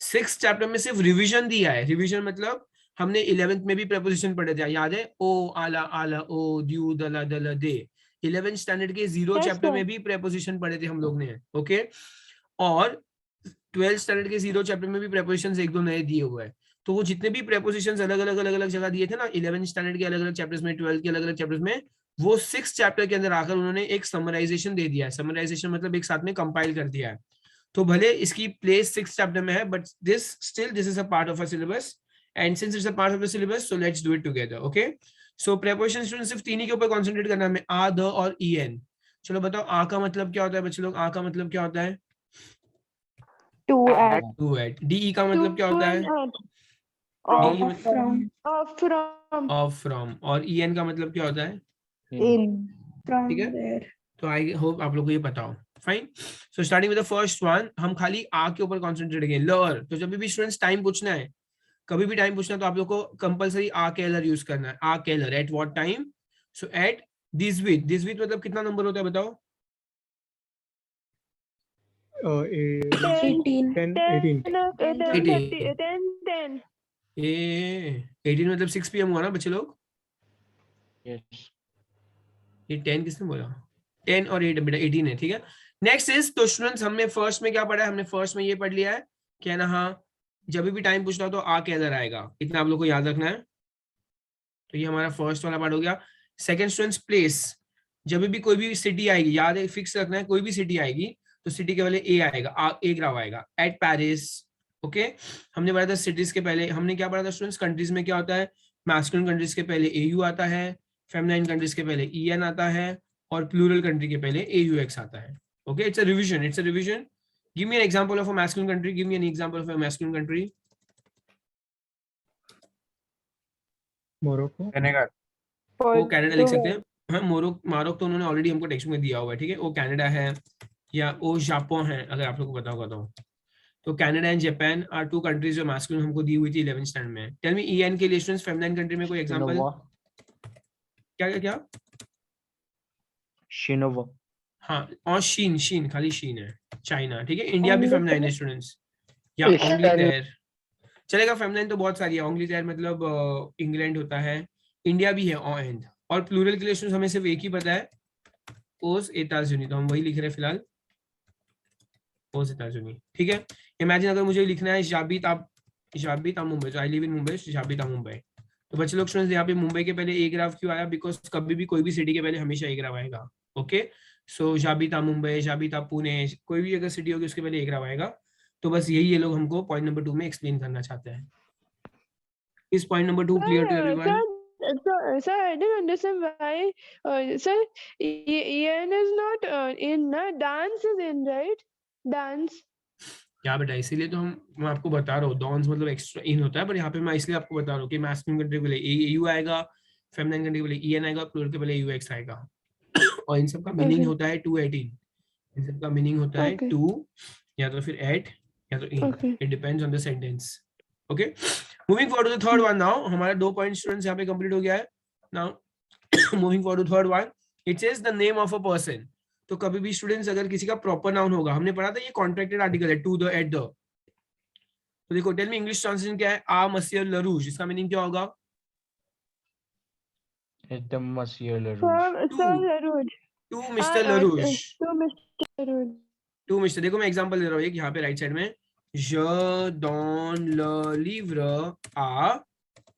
6th चैप्टर में सिर्फ रिवीजन दिया है। रिवीजन मतलब हमने 11th में भी प्रेपोजिशन पढ़े थे, याद है? ओ, आला, आला, ओ, द्यू, दला, दला, दे। 11th स्टैंडर्ड के 0 Yes, चैप्टर sir. में भी प्रेपोजिशन पढ़े थे हम लोग ने, ओके। और 12th स्टैंडर्ड के 0 चैप्टर में भी प्रेपोजिशंस एक दो नए दिए हुए हैं। तो वो जितने भी प्रेपोजिशंस अलग अलग जगह दिए थे ना 11th स्टैंडर्ड के अलग अलग चैप्टर्स में, 12th के अलग अलग चैप्टर्स में, वो 6th चैप्टर के अंदर आकर उन्होंने एक समराइजेशन दे दिया है। समराइजेशन मतलब एक साथ में कंपाइल कर दिया है। तो भले इसकी प्लेस 6th चैप्टर में है, but this is a part of a syllabus, and since it's a part of the syllabus, so let's do it together, okay. So preposition student सिर्फ 3 ही के ऊपर कंसंट्रेट करना है, आ, द और ई एन। चलो बताओ, आ का मतलब क्या होता है बच्चे लोग? आ का मतलब क्या होता है? To at. To at. D का मतलब क्या होता है? From. D From. From. Of, from. और ई एन का मतलब क्या होता है? In. From ठीक है? there. तो आई होप आप लोग को ये पता हो। Fine. So starting with the first one, हम खाली आ के ऊपर कॉन्सेंट्रेट करेंगे। लर, तो जब भी स्टूडेंट्स टाइम पूछना है, कभी भी टाइम पूछना है, तो आप लोग को कंपलसरी आ केलर यूज करना है। आ केलर, at what time? So at this week. This week मतलब कितना नंबर होता है बताओ? 18. 10, 18. 10. ए 18 मतलब 6 PM हुआ ना बच्चे लोग? Yes. ये 10 किसने बोला? 10 और 8 बेटा 18 है, ठीक है। नेक्स्ट इज, तो स्टूडेंट्स हमने फर्स्ट में क्या पढ़ा है? हमने फर्स्ट में ये पढ़ लिया है क्या ना? हाँ, जब भी टाइम पूछना हो तो आ के अंदर आएगा, इतना आप लोग को याद रखना है। तो ये हमारा फर्स्ट वाला पार्ट हो गया। सेकंड स्टूडेंट्स, प्लेस, जब भी कोई भी सिटी आएगी, याद है, फिक्स रखना है, कोई भी सिटी आएगी तो सिटी के पहले ए आएगा, ए ग्राफ आएगा। Eight Paris, okay. हमने पढ़ा था सिटीज के पहले, हमने क्या पढ़ा था स्टूडेंट्स? कंट्रीज में क्या होता है? मैस्कुलिन कंट्रीज के पहले एयू आता है, फेमिनाइन कंट्रीज के पहले ईएन आता है, और प्लूरल कंट्री के पहले AUX आता है, okay. It's a revision, it's a revision. Give me an example of a masculine country, give me an example of a masculine country. Morocco. Senegal. वो कनाडा लिख सकते हैं। हाँ, मारोक तो उन्होंने ऑलरेडी हमको टेक्स्ट में दिया हुआ है, ठीक है। वो कनाडा है, या वो जापान है, अगर आप लोग को पता होगा तो Canada and Japan are 2 countries जो मैस्कुलिन हमको दी हुई थी 11th स्टैंडर्ड में। टेल मी ईएन के लिए स्टूडेंट्स, फेमिनाइन कंट्री में कोई एग्जांपल? Shinova. क्या क्या क्या? Shinova. हाँ, और शीन खाली शीन है, चाइना, ठीक है। इंडिया भी फेमिनाइन है स्टूडेंट्स, या Eastern- ओंग्लीतेर चलेगा। फेमिनाइन तो बहुत सारी है, ओंग्लीतेर मतलब इंग्लैंड होता है, इंडिया भी है एंड। और प्लूरल के लिए स्टूडेंट्स हमें सिर्फ एक ही पता है, ओस एताजुनी, तो हम वही लिख रहे हैं फिलहाल, ओस एताजुनी, ठीक है। इमेजिन अगर मुझे लिखना है जाबिता मुंबई, तो आई लिव इन मुंबई, जाबिता मुंबई। तो बच्चे लोग स्टूडेंट्स, यहाँ पे मुंबई के पहले ए ग्राफ क्यों आया? बिकॉज कभी भी कोई भी सिटी के पहले हमेशा ए ग्राफ आएगा, ओके। सो जाबिता मुंबई, जाबिता पुणे, कोई भी अगर सिटी होगी उसके पहले ए ग्राफ आएगा। तो बस यही ये लोग हमको पॉइंट नंबर 2 में एक्सप्लेन करना चाहते हैं। इस point number 2 clear to everyone? Sir, I didn't understand why. Sir, EN is not in. Dance is in, right? Dance. क्या बेटा, इसीलिए तो मैं आपको बता रहा हूँ, डॉन्स मतलब एक्स्ट्रा इन होता है, पर यहाँ पे मैं इसलिए आपको बता रहा हूँ कि मैस्कुलिन कंट्री के लिए AU आएगा, फेमिनाइन कंट्री के लिए EN आएगा, प्लूरल के पहले UX आएगा। और इन सब का मीनिंग Okay. होता है 218, इन सब का मीनिंग होता है Okay. 2 या तो फिर 8 या तो इन, Okay. It depends on the sentence, okay. Moving forward to the third one now, हमारा 2 पॉइंट स्टूडेंट्स यहाँ पे कंप्लीट हो गया है। Now moving forward to third one, it says the name of a person. तो कभी भी स्टूडेंट्स अगर किसी का प्रॉपर नाउन होगा, हमने पढ़ा था ये कॉन्ट्रैक्टेड आर्टिकल है, टू द, एट द। तो देखो, टेल मी इंग्लिश ट्रांसलेशन क्या है? आ मसियर लरूज, इसका मीनिंग क्या होगा? It's the Monsieur Lerouge. From Sir Two. Larouge. To mister Larouge, To Mr. Larouge. To mister. देखो मैं एग्जांपल दे रहा हूँ एक यहाँ पे राइट साइड में, Je donne le livre à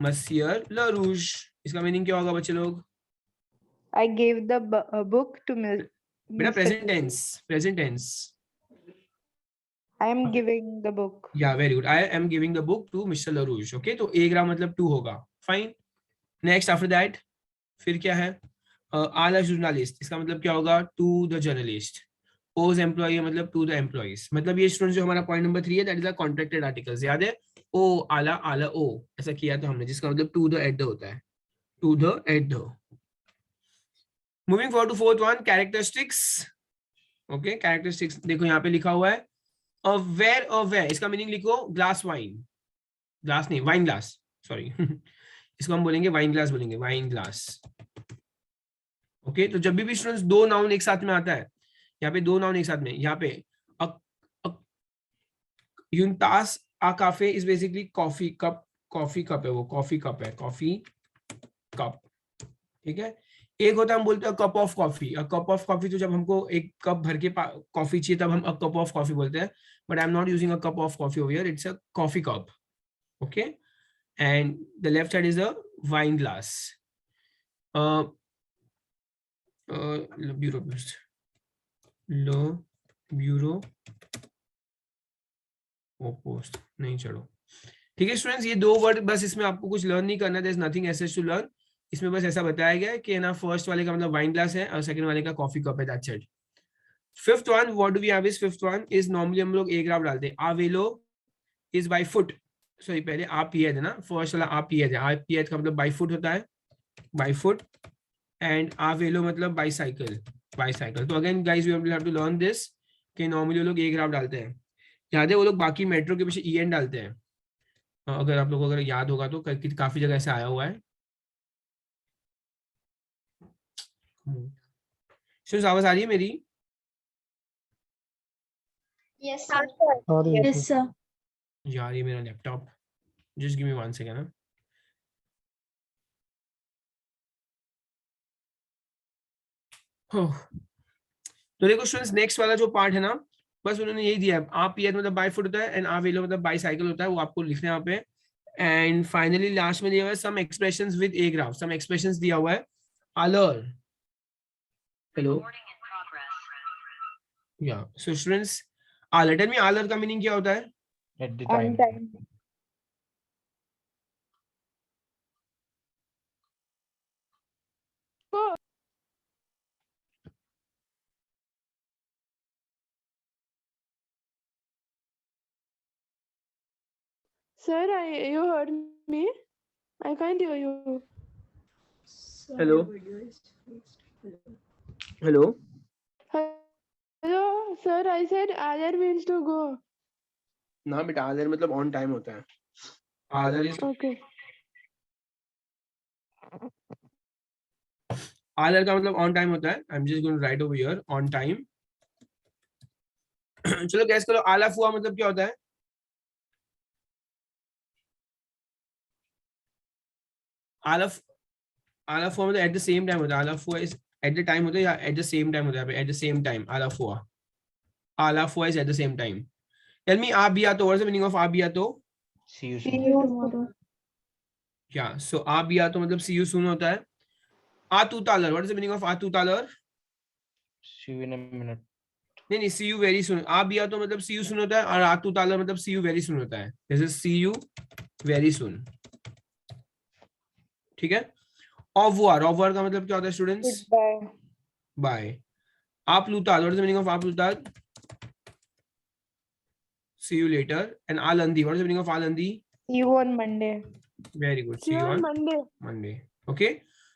Monsieur Larouge, इसका मीनिंग क्या होगा बच्चे लोग? I gave the book to बेटा Mr. Present tense, present tense. I am giving the book. या very good, I am giving the book to mister Larouge, okay. तो ए ग्राम मतलब 2 होगा, फाइन। नेक्स्ट आफ्टर दैट फिर क्या है? आला जर्नलिस्ट, इसका मतलब क्या होगा? To the journalist. ओज एम्प्लॉय मतलब टू द एम्प्लॉइज। मतलब ये स्टूडेंट जो हमारा पॉइंट नंबर 3 है, that is the contracted articles, याद है? ओ आला, आला ओ, ऐसा किया था हमने, जिसका मतलब टू द एट द होता है, to the at the. Moving forward to fourth one, characteristics, okay. Characteristics देखो यहाँ पे लिखा हुआ है, अ वेयर, इसका मीनिंग लिखो ग्लास वाइन, ग्लास नहीं वाइन ग्लास, सॉरी इसको हम बोलेंगे वाइन ग्लास, बोलेंगे वाइन ग्लास, ओके। तो जब भी स्टूडेंट्स 2 नाउन एक साथ में आता है, यहाँ पे 2 नाउन एक साथ में, यहाँ पे यूनतास आ काफे इज बेसिकली कॉफी कप है, वो कॉफी कप है, कॉफी कप, ठीक है। एक होता है हम बोलते हैं cup of coffee, a cup of coffee, तो जब हमको एक कप भर के कॉफी चाहिए तब हम अ कप ऑफ कॉफी बोलते हैं, but I am not using a cup of coffee over here, it's a coffee cup, okay. And the left side is a wine glass, bureau post नहीं चढ़ो, ठीक है स्टूडेंट्स। ये 2 वर्ड बस, इसमें आपको कुछ लर्न नहीं करना, देयर इज नथिंग एसेस टू लर्न। इसमें बस ऐसा बताया गया है कि ना फर्स्ट वाले का मतलब वाइन ग्लास है और सेकंड वाले का कॉफी कप है, that's it. Fifth one, what do we have is, fifth one is normally हम लोग ए ग्राफ डालते हैं, आवेलो इज बाय फुट, सॉरी पहले आप पीएच है ना, फर्स्ट वाला आप पीएच है, आप पीएच का मतलब बाय फुट होता है, बाय फुट, एंड आवेलो मतलब बाईसाइकिल, बाईसाइकिल। तो again guys we will have to learn this कि नॉर्मली वो लोग ए ग्राफ डालते हैं, याद है वो लोग बाकी मेट्रो के पीछे ईएन डालते हैं, अगर आप लोगों को अगर याद होगा तो काफी जगह ऐसे आया हुआ है। आवाज आ रही है मेरी? Yes, आ रही है Yes, sir. यार ये मेरा laptop, just give me 1 second ना। तो देखो स्टूडेंट्स, नेक्स्ट वाला जो पार्ट है ना, बस उन्होंने यही दिया है, आप पीएच मतलब बाय फुट होता है एंड आवेलो मतलब बाईसाइकिल होता है, वो आपको लिखना है यहाँ पे। एंड फाइनली लास्ट में दिया हुआ है some expressions with a graph, some expressions दिया हुआ है। आलर, हेलो या, सो स्टूडेंट्स आलर, टेल मी आलर का मीनिंग क्या होता है? At the On time. time. Oh. Sir, you heard me? I can't hear you. Hello hello, Hello, sir. I said Alar means to go. ना बेटा आलर मतलब ऑन टाइम होता है, आलर is, Okay. आलर का मतलब ऑन टाइम होता है। I am just going to write over here on time. चलो गैस करो, आला फुआ मतलब क्या होता है? आलफ, आला फुआ मतलब एट द सेम टाइम होता है, आला फुआ इज एट द टाइम होता है या एट द सेम टाइम होता है? एट द सेम टाइम आला फुआ, आला फुआ is at the same time. Tell me आप भी आतो, what is the meaning of आप भी आतो? See you See soon. you tomorrow. या सो आप भी आतो मतलब सी यू सून होता है। आतू तालर, what is the meaning of आतू तालर? See you in a minute. नहीं सी यू वेरी सुन, आप भी आतो मतलब सी यू सुन होता है, और आतू तालर मतलब सी यू वेरी सुन होता है, this is see you very soon, ठीक है। ऑवुआर, ऑवुआर का मतलब क्या होता है स्टूडेंट्स? Goodbye. बाय। आप लूताद, what is the meaning of आप लूताद? See you later. एंड आलंदी, what is the meaning of आलंदी? See you on Monday. Very good, See you on Monday. Monday, okay.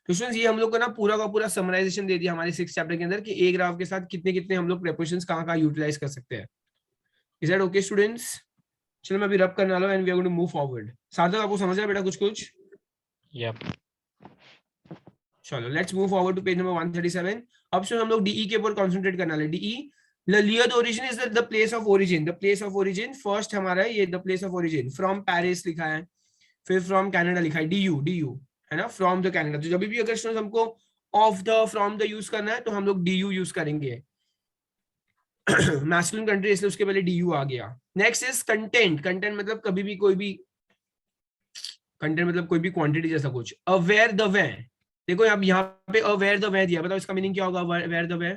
तो स्टूडेंट्स ये हम लोग को ना पूरा का पूरा समराइजेशन दे दिया हमारे 6th चैप्टर के अंदर कि ए ग्राफ के साथ कितने कितने हम लोग प्रीपोजिशंस कहाँ यूटिलाइज कर सकते हैं। Is that okay students? चलो मैं अभी रब करने वाला हूं and we are going to move forward. Sarthak आपको समझ आया बेटा कुछ कुछ? Yep. चलो let's move forward to page number 137। अब से हम लोग डीई के ऊपर कंसंट्रेट करने वाले। डीई लियर origin is the place of origin, the place of origin first हमारा है ये, the place of origin from Paris लिखा है, फिर फ्रॉम कनाडा लिखा है, डीयू डीयू है ना, फ्रॉम द कनाडा। तो जब भी अगर स्टूडेंट्स हमको of the from the use करना है तो हम लोग डीयू यूज करेंगे, मैस्कुलिन कंट्री इसलिए उसके पहले डीयू आ गया। नेक्स्ट इज कंटेंट, कंटेंट मतलब कभी भी कोई भी कंटेंट मतलब कोई भी क्वांटिटी जैसा कुछ। अवेयर द वे, देखो यहाँ पे अवेयर द वे दिया, बताओ इसका मीनिंग क्या होगा? Aware the way,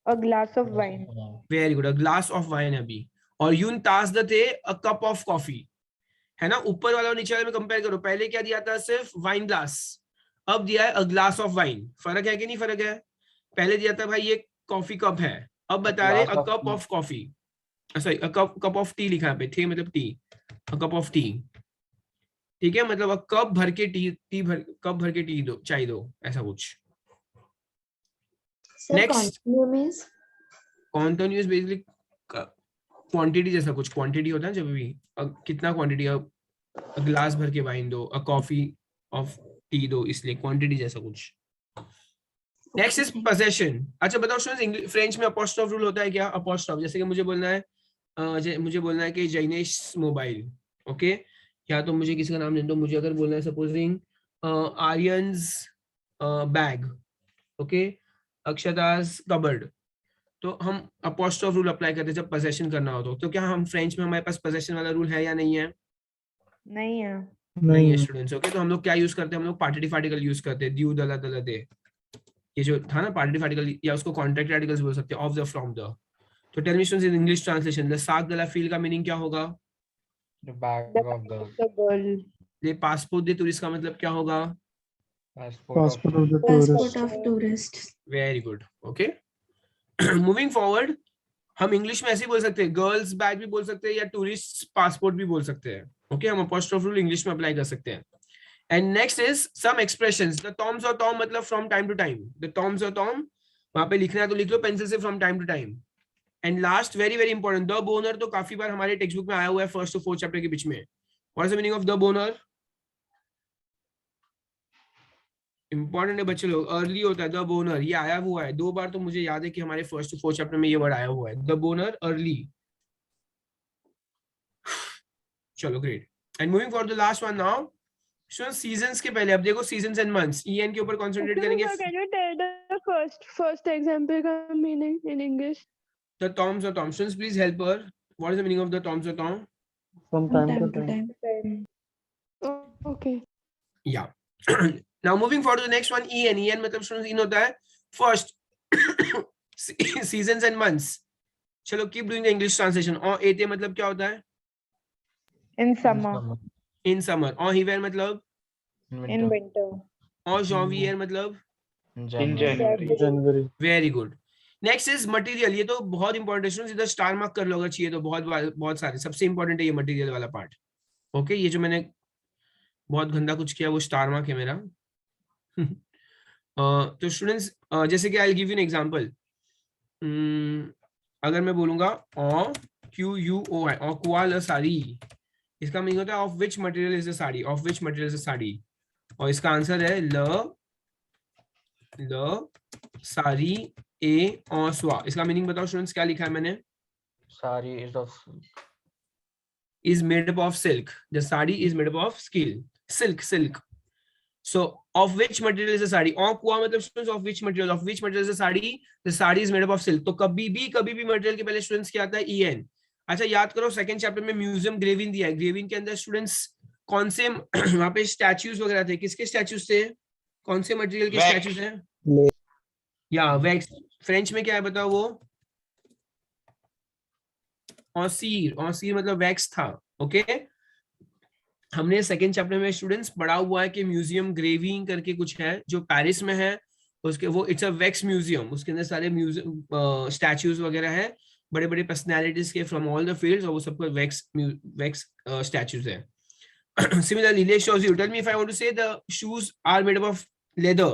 A glass of wine. Very good, a glass of wine अभी। और यून तास द थे अ कप ऑफ कॉफी, है ना। ऊपर वाला और नीचे वाले में कंपेयर करो, पहले क्या दिया था? सिर्फ वाइन ग्लास, अब दिया है अ ग्लास ऑफ वाइन। फर्क है कि नहीं फर्क है? पहले दिया था भाई ये कॉफी कप है, अब बता रहे अ cup of coffee, sorry a cup of T लिखा पे, थे मतलब T, a cup of T, ठीक है, मतलब अ कप भर के कप भर के टी दो, चाय दो, ऐसा कुछ। Sir, Next. continue means? Continuous basically quantity जैसा कुछ, क्वांटिटी होता है जब भी कितना क्वांटिटी, अ ग्लास भर के वाइन दो, अ कॉफी ऑफ टी दो, इसलिए क्वांटिटी जैसा कुछ। Next is possession. अच्छा बताओ स्टूडेंट्स, फ्रेंच में अपोस्ट्रोफ रूल होता है क्या? अपोस्ट्रोफ जैसे कि मुझे बोलना है मुझे बोलना है कि जैनेश मोबाइल, ओके, या तो मुझे किसी का नाम दे दो, मुझे अगर बोलना है supposing Aryan's bag, okay, Akshata's cupboard, तो हम अपोस्ट्रोफ रूल अप्लाई करते हैं जब पोजेशन करना हो तो क्या हम फ्रेंच में हमारे पास पोजेशन वाला रूल है या नहीं है? नहीं है। नहीं है स्टूडेंट्स, ओके। तो हम लोग क्या यूज करते हैं, हम लोग पार्टिटिव आर्टिकल यूज करते हैं, ड्यू दला दला दे, ये जो था ना पार्टिटिव आर्टिकल, या उसको कॉन्ट्रैक्ट आर्टिकल्स बोल सकते हैं, ऑफ द, फ्रॉम द। तो tell me students in English translation, द साग दला फील का मीनिंग क्या होगा? The bag The of the the girl. ये पासपोर्ट दे टूरिस्ट का मतलब क्या होगा? passport of Passport of the Passport tourist. of tourists. Very good, okay. Moving forward, हम इंग्लिश में ऐसे ही बोल सकते हैं, गर्ल्स बैग भी बोल सकते हैं या टूरिस्ट पासपोर्ट भी बोल सकते हैं, ओके। हम अपोस्ट्रोफ रूल इंग्लिश में अप्लाई कर सकते हैं। And next is some expressions, द टॉम्स और टॉम मतलब फ्रॉम टाइम टू टाइम, द टॉम्स और टॉम वहां पे लिखना है तो लिख लो पेंसिल से, from time to time. And last very very important, द बोनर, तो काफी बार हमारे टेक्स्ट बुक में आया हुआ है फर्स्ट टू फोर्थ चैप्टर के बीच में। What is the meaning of the बोनर? Important है बच्चे लोग, अर्ली होता है द बोनर, ये आया हुआ है 2 बार, तो मुझे याद है कि हमारे फर्स्ट टू फोर्थ चैप्टर में ये वर्ड आया हुआ है, द बोनर, अर्ली। चलो great. And moving for the last one now, seasons के पहले अब देखो सीजन्स एंड मंथ्स, ईएन के ऊपर कंसंट्रेट करेंगे। Sir, can you tell the first example का meaning in English? The Toms or Thompsons, please help her. What is the meaning of the Toms or Tom? From From time to time to time. time. Oh, okay. Yeah. Now moving forward to the next one, EN. EN मतलब students in होता है first seasons and months. चलो keep doing the English translation. और एते मतलब क्या होता है? In summer. In summer. और हिवेर मतलब? In winter. और janvier मतलब? In January. January. January. Very good. Next is material, ये तो बहुत इंपॉर्टेंट है स्टूडेंट्स, इधर स्टार मार्क कर लो अगर चाहिए तो, बहुत सारे, सबसे इंपॉर्टेंट है ये मटेरियल वाला पार्ट, ओके। ये जो मैंने बहुत गंदा कुछ किया वो स्टार मार्क है मेरा। तो स्टूडेंट्स जैसे कि I give you N example, अगर मैं बोलूंगा QUOI और कुआल साड़ी, इसका मीनिंग होता है of which material is the sari, of which material is the sari, और इसका आंसर है ल साड़ी ए और स्वा। इसका मीनिंग बताओ स्टूडेंट्स, क्या लिखा है मैंने? Sari is of is made up of silk. The sari is made up of silk. So of which material is the sari? और कुआ मतलब students of which material? Of which material is the sari? The sari is made up of silk. तो कभी भी material के पहले students क्या आता है? EN। अच्छा याद करो सेकंड चैप्टर में म्यूजियम ग्रेविंग दिया है, ग्रेविंग के अंदर स्टूडेंट्स कौन से वहां पे स्टैच्यूज वगैरह थे, किसके स्टैच्यूज थे, कौन से मटेरियल के Wax. स्टैच्यूज हैं? या वैक्स, फ्रेंच में क्या है बताओ वो? औसीर मतलब वैक्स था, ओके। हमने सेकंड चैप्टर में स्टूडेंट्स पढ़ा हुआ है कि म्यूजियम ग्रेविंग करके कुछ है जो पेरिस में है, उसके वो इट्स अ वैक्स म्यूजियम, उसके अंदर सारे म्यूजियम स्टैच्यूज वगैरह है, बड़े बड़े पर्सनालिटीज के फ्रॉम ऑल द फील्ड्स, और वो सबको वैक्स स्टैच्यूज है। Similarly, let's show you. Tell me if I want to say the shoes are made up of leather.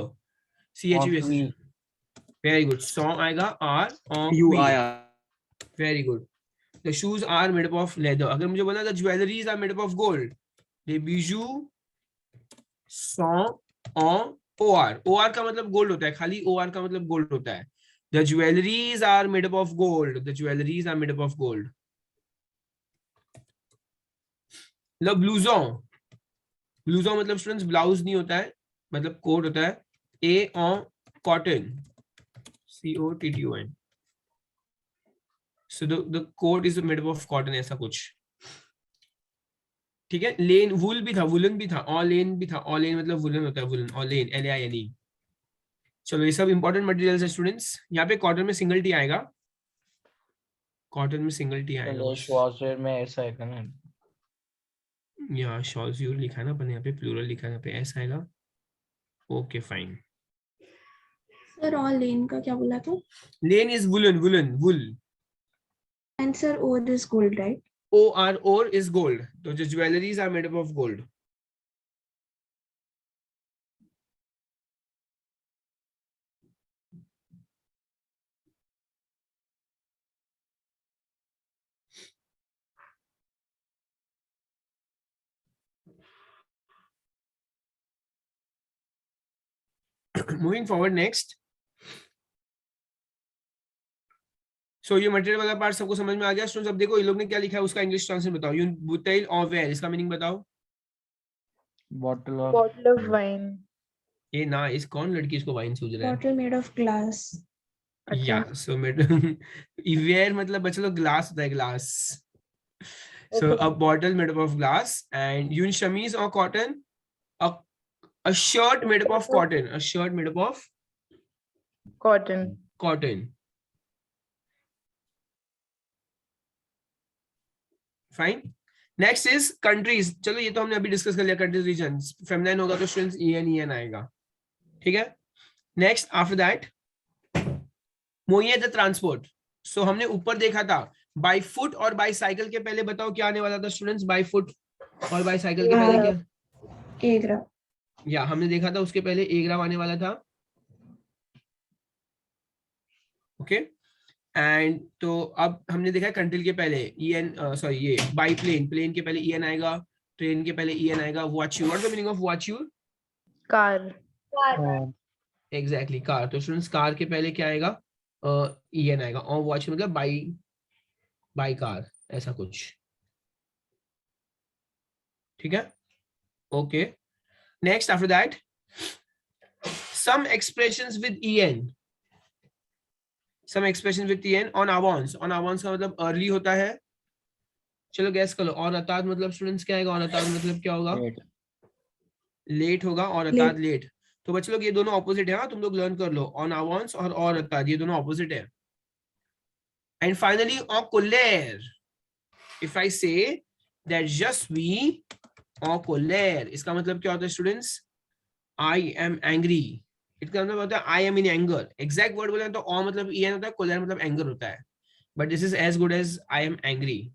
CHUS. Very good. So आएगा R और UI. Very good. The shoes are made up of leather. अगर मुझे बोलना the jewelries are made up of gold. Les bijoux sont en OR. OR का मतलब gold होता है, खाली OR का मतलब गोल्ड होता है। The jewelries are made up of gold. The jewelries are made up of gold. Le blouson. Blouson मतलब स्टूडेंट्स ब्लाउज नहीं होता है, मतलब कोट होता है। A on cotton. COTTON. So the coat is made up of cotton, ऐसा कुछ, ठीक है। लेन वुल भी था, वुलन भी था, और लेन भी था, और लेन मतलब वुलन होता है, वुलन और लेन LAINE। चलो ये सब इंपॉर्टेंट मटेरियल्स है स्टूडेंट्स। यहाँ पे कॉटन में सिंगल टी आएगा, कॉटन में सिंगल टी आएगा बस। Schwarzer में ऐसा है ना, यहाँ शॉल्ज़्यूर लिखा है ना अपन, यहाँ पे प्लूरल लिखा है, यहाँ पे ऐसा आएगा, okay fine. Sir, all lane का क्या बोला था? लेन is woollen, wool. And sir, ore is gold, right? OR is gold. तो जो jewelleries are made up of gold. Moving forward next. So ये मटेरियल वाला पार्ट सबको समझ में आ गया स्टूडेंट्स? अब देखो ये लोग ने क्या लिखा है, उसका इंग्लिश ट्रांसलेशन बताओ। यून बुटेल ऑफ वेयर, इसका मीनिंग बताओ। Bottle of Bottle of wine. ये ना, इस कौन लड़की इसको वाइन सूझ रहा है? Bottle made of glass. या सो वेयर मतलब बच्चे लोग ग्लास होता है, glass. So a bottle made of glass. And यून शमीज और cotton, a shirt made up of cotton, a shirt made up of Cotton. cotton. Fine. Next is countries. चलो ये तो हमने अभी डिस्कस कर लिया, कंट्रीज रीजन्स। फेमिनाइन होगा तो स्टूडेंट्स en आएगा, ठीक है। नेक्स्ट आफ्टर दैट मोये द ट्रांसपोर्ट। सो हमने ऊपर देखा था बाय फुट और बाय साइकिल के पहले बताओ क्या आने वाला था स्टूडेंट्स? बाय फुट और बाय साइकिल के पहले क्या? Agra. या हमने देखा था उसके पहले एग्राम आने वाला था। ओके एंड तो अब हमने देखा कंट्री के पहले ये बाय प्लेन, प्लेन के पहले en आएगा, ट्रेन के पहले en आएगा। Watch you, what is the meaning of watch you? Car. Exactly car. तो स्टूडेंट्स कार के पहले क्या आएगा? en आएगा। और वॉच मतलब बाय कार, ऐसा कुछ, ठीक है। Okay next after that some expressions with en, some expressions with en on avance। on avance का मतलब अर्ली होता है। चलो गैस करो। और अतात मतलब स्टूडेंट्स क्या आएगा? और अतात मतलब क्या होगा? late. लेट होगा। और अतात लेट। तो बच्चे लोग ये दोनों ऑपोजिट है, हाँ तुम लोग लर्न कर लो। ऑन अवांस और अतात ये दोनों ऑपोजिट है। And finally ocular, if I say that just we ocular, इसका मतलब क्या होता है स्टूडेंट्स? I am angry. इसका मतलब होता है I M in anger. Exact word बोले तो ऑ मतलब en होता है, कोलर मतलब एंगर होता है, but this is as good as I am angry.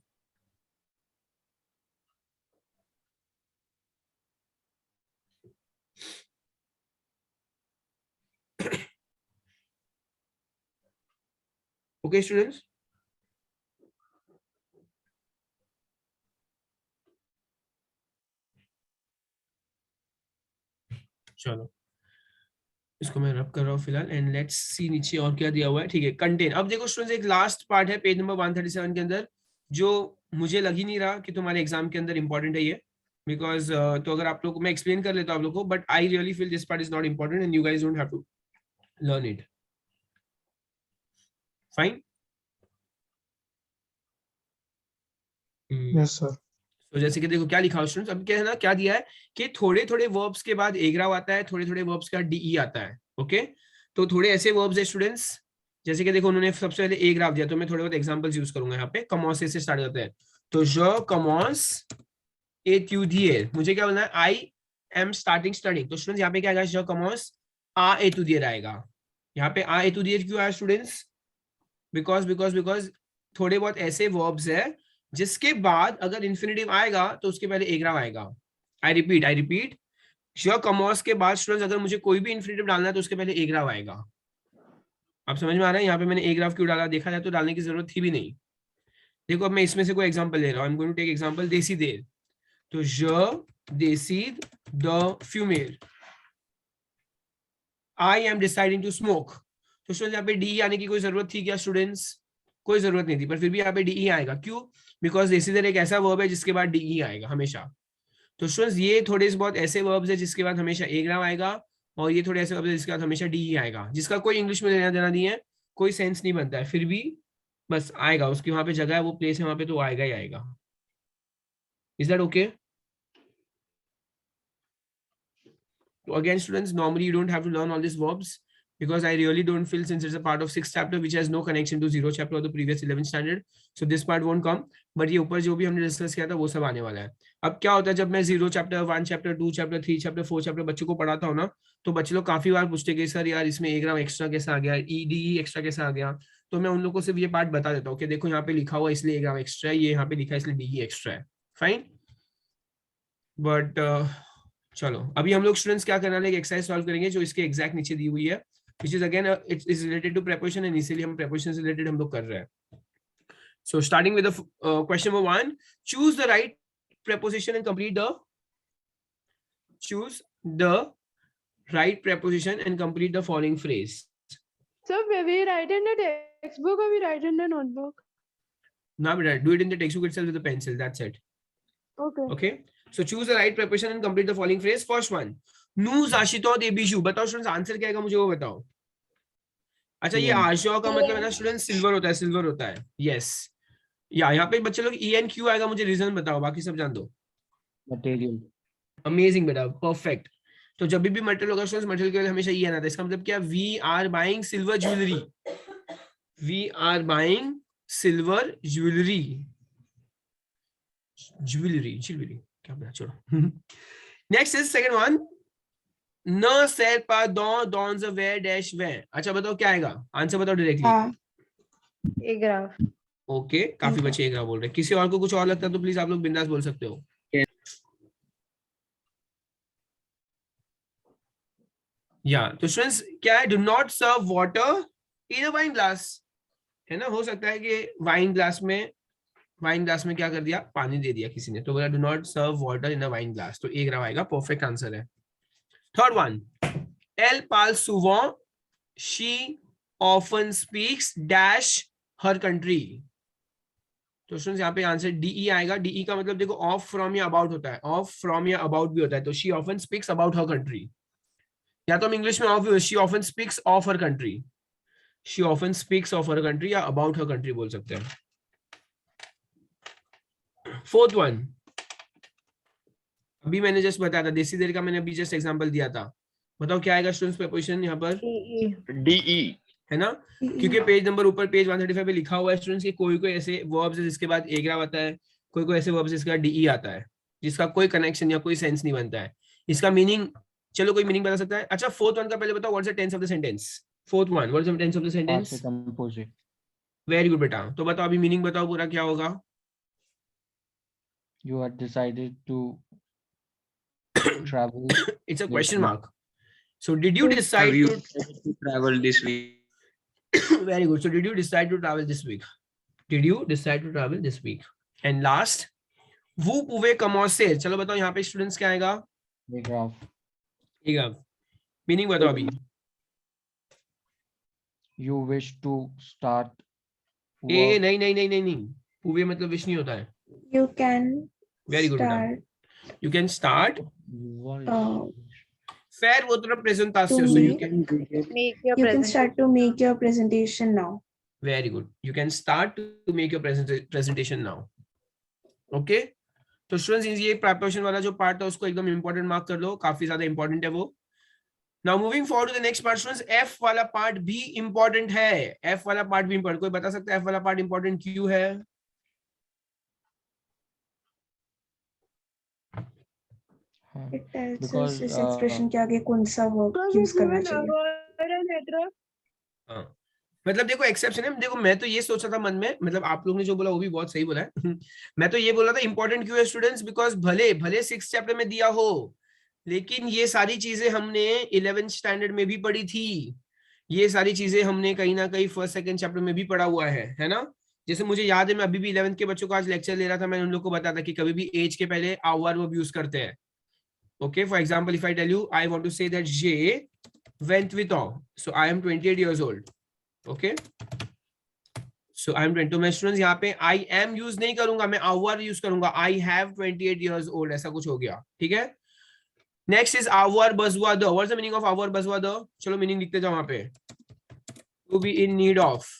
Okay students, चलो इसको मैं रब कर रहा हूँ फिलहाल। एंड लेट्स सी नीचे और क्या दिया हुआ है, ठीक है। कंटेन। अब देखो स्टूडेंट्स एक लास्ट पार्ट है पेज नंबर 137 के अंदर, जो मुझे लग ही नहीं रहा कि तुम्हारे एग्जाम के अंदर इंपॉर्टेंट है ये, बिकॉज तो अगर आप लोग को मैं एक्सप्लेन कर लेता हूँ आप लोग को, but I really feel this part is not important and you guys don't have to learn it. Fine. Yes sir. तो जैसे कि देखो क्या लिखा है स्टूडेंट्स, अब क्या है ना, क्या दिया है कि थोड़े थोड़े वर्ब्स के बाद एग्राव आता है, थोड़े थोड़े वर्ब्स के बाद डीई आता है। ओके तो थोड़े ऐसे वर्ब्स है स्टूडेंट्स, जैसे कि देखो उन्होंने सबसे पहले एग्राव दिया, तो मैं थोड़े बहुत एग्जांपल्स यूज करूंगा यहाँ पे। कमॉस से स्टार्ट होते हैं, तो जो कमॉस एतुदिएर, मुझे क्या बोलना है? I am starting studying. तो स्टूडेंट्स यहाँ पे क्या आएगा? जो कमॉस आ एतुदिएर आएगा। यहाँ पे आ एतुदिएर क्यों आया स्टूडेंट्स? बिकॉज थोड़े बहुत ऐसे वर्ब्स है जिसके बाद अगर इन्फिनिटिव आएगा तो उसके पहले एग्राव आएगा। आई रिपीट श्योर कमर्स के बाद स्टूडेंट्स अगर मुझे कोई भी इन्फिनिटिव डालना है तो उसके पहले एग्राव आएगा। आप समझ में आ रहा है? यहाँ पे मैंने एग्राव क्यों डाला? देखा जाए तो डालने की जरूरत थी भी नहीं। देखो अब मैं इसमें से कोई एग्जांपल ले रहा हूँ। I am going to take example देसी देर। तो ज देसी द फ्यूमेल, I am deciding to smoke. तो स्टूडेंट्स यहाँ पे डी आने की कोई जरूरत थी क्या स्टूडेंट्स? कोई जरूरत नहीं थी, पर फिर भी यहाँ पे डीई आएगा। क्यों? बिकॉज देसी देर एक ऐसा वर्ब है जिसके बाद डीई आएगा हमेशा। तो स्टूडेंट्स ये थोड़े बहुत ऐसे वर्ब्स है जिसके बाद हमेशा एग्राम आएगा, और ये थोड़े ऐसे वर्ब्स है जिसके बाद हमेशा डीई आएगा, जिसका कोई इंग्लिश में लेना देना नहीं है, कोई सेंस नहीं बनता है, फिर भी बस आएगा। उसकी वहां पे जगह है, वो प्लेस है वहां पे, तो आएगा ही आएगा। Is that okay? So again students, normally you don't have to learn all these verbs because I really don't feel, since it's a part of 6th chapter which has no connection to 0 chapter or the previous 11th standard, so this part won't come, but ये ऊपर जो भी हमने discuss किया था वो सब आने वाला है। अब क्या होता है जब मैं 0 chapter 1 chapter 2 chapter 3 chapter 4 chapter बच्चों को पढ़ाता हूँ ना, तो बच्चे लोग काफी बार पूछते कि सर यार इसमें एग्राम एक्स्ट्रा कैसे आ गया, ईडी एक्स्ट्रा कैसे आ गया। तो मैं उन लोगों को सिर्फ ये पार्ट बता देता हूँ कि देखो यहाँ पे लिखा हुआ इसलिए एग्राम एक्स्ट्रा है, ये यहाँ पे लिखा है इसलिए डीई एक्स्ट्रा है। फाइन। बट चलो अभी हम लोग स्टूडेंट्स क्या करना है, एक एक्सरसाइज सॉल्व करेंगे जो इसके एग्जैक्ट नीचे दी हुई है, which is again it is related to preposition, and इसीलिए हम preposition से related हम लोग कर रहे हैं। So starting with the question number 1, choose the right preposition and complete the, choose the right preposition and complete the following phrase. So we write in the textbook or we write in the notebook? Now do it in the textbook itself with a pencil. That's it. Okay. Okay. So choose the right preposition and complete the following phrase. First one. Nu zashito debishu. बताओ students answer क्या आएगा मुझे वो बताओ. अच्छा ये आशो का मतलब है ना स्टूडेंट सिल्वर होता है, सिल्वर होता है. यस. या यहाँ पे बच्चे लोग EN क्यों आएगा मुझे रीजन बताओ, बाकी सब जान दो. मटेरियल. अमेजिंग बेटा, परफेक्ट. तो जब भी मटेरियल होगा स्टूडेंट्स मटेरियल के लिए हमेशा ये आना था. इसका मतलब क्या, we are buying silver jewellery. We are buying silver jewellery. Jewellery क्या पता, छोड़ो. Next is second one. न सेर पा दो डॉन्स वे डैश वे. अच्छा बताओ क्या आएगा, आंसर बताओ डायरेक्टली. A graph. ओके, काफी बच्चे एक ग्राफ बोल रहे हैं. किसी और को कुछ और लगता है तो प्लीज आप लोग बिंदास बोल सकते हो. या तो स्टूडेंट्स क्या है, do not serve water in a wine glass. है ना, हो सकता है कि वाइन ग्लास में क्या कर दिया, पानी दे दिया किसी ने, तो बोला do not serve water in a wine glass. तो एक ग्राफ आएगा, परफेक्ट आंसर है. Third one. एल पाल सुवॉन she often speaks dash her country. तो स्टूडेंट्स यहाँ पे आंसर DE आएगा. DE का मतलब देखो ऑफ फ्रॉम या अबाउट होता है, ऑफ फ्रॉम या अबाउट भी होता है. तो she often speaks about her country. या तो हम इंग्लिश में of, she often speaks of her country. She often speaks of her country या अबाउट हर कंट्री बोल सकते हैं. Fourth one. अभी मैंने जस्ट बताया था, देसी देर का मैंने अभी जस्ट एग्जांपल दिया था. बताओ क्या आएगा स्टूडेंट्स प्रीपोजिशन यहाँ पर. DE. है ना, क्योंकि पेज नंबर ऊपर पेज 135 पे लिखा हुआ है स्टूडेंट्स कि कोई कोई ऐसे वर्ब्स है जिसके बाद एक ग्राफ आता है, कोई कोई ऐसे वर्ब्स जिसके बाद DE आता है, जिसका कोई कनेक्शन या कोई सेंस नहीं बनता है. इसका मीनिंग, चलो कोई मीनिंग बता सकता है. अच्छा फोर्थ वन का पहले बताओ, what's the tense of the sentence. Fourth one, what's the tense of the sentence. Past composite. Very good बेटा. तो बताओ अभी मीनिंग बताओ पूरा क्या होगा. You are decided to travel. It's a question mark. So did you decide to travel this week? very good. So did you decide to travel this week? Did you decide to travel this week? And last, वो पुवे कमोसे. चलो बताओ यहाँ पे students क्या आएगा. A graph. ठीक है, meaning बताओ अभी. You wish to start. ए नहीं, पुवे मतलब विश नहीं होता है. You can Very good बेटा. start. You can start. Fair वो तो presentation. To So you make- can. You can start to make your presentation now. Very good. You can start to make your presentation now. Okay. तो students ये preparation वाला जो part है उसको एकदम important mark कर लो, काफी ज्यादा इंपॉर्टेंट है वो. Now moving forward to the next part students, F वाला पार्ट भी इंपॉर्टेंट है. F वाला पार्ट भी इंपॉर्टेंट. कोई बता सकता है F वाला पार्ट इंपॉर्टेंट क्यों है. It tells Because, us इस expression के आगे कौन सा verb use करना चाहिए. हाँ. मतलब देखो एक्सेप्शन है. देखो मैं तो ये सोचा था मन में, मतलब आप लोग ने जो बोला वो भी बहुत सही बोला है. मैं तो ये बोला था इंपॉर्टेंट क्यों है स्टूडेंट्स, बिकॉज भले 6th चैप्टर में दिया हो, लेकिन ये सारी चीजें हमने 11th स्टैंडर्ड में भी पढ़ी थी. ये सारी चीजें हमने कहीं ना कहीं 1st 2nd चैप्टर में भी पढ़ा हुआ है ना. जैसे मुझे याद है, मैं अभी भी 11th के बच्चों को आज लेक्चर ले रहा था, मैंने उन लोग को बताया था कि कभी भी एज के पहले आवर वर्ब यूज करते हैं. Okay, for example, if I tell you, I want to say that Jay went with all. So I am 28 years old. Okay. So I am 20. तो मैं स्टूडेंट्स यहाँ पे I am यूज नहीं करूंगा, मैं our use करूंगा. I have 28 years old. ऐसा कुछ हो गया. ठीक है. Next is our buzzword. What's the meaning of our buzzword? चलो मीनिंग लिखते जाओ वहां पे. To be in need of.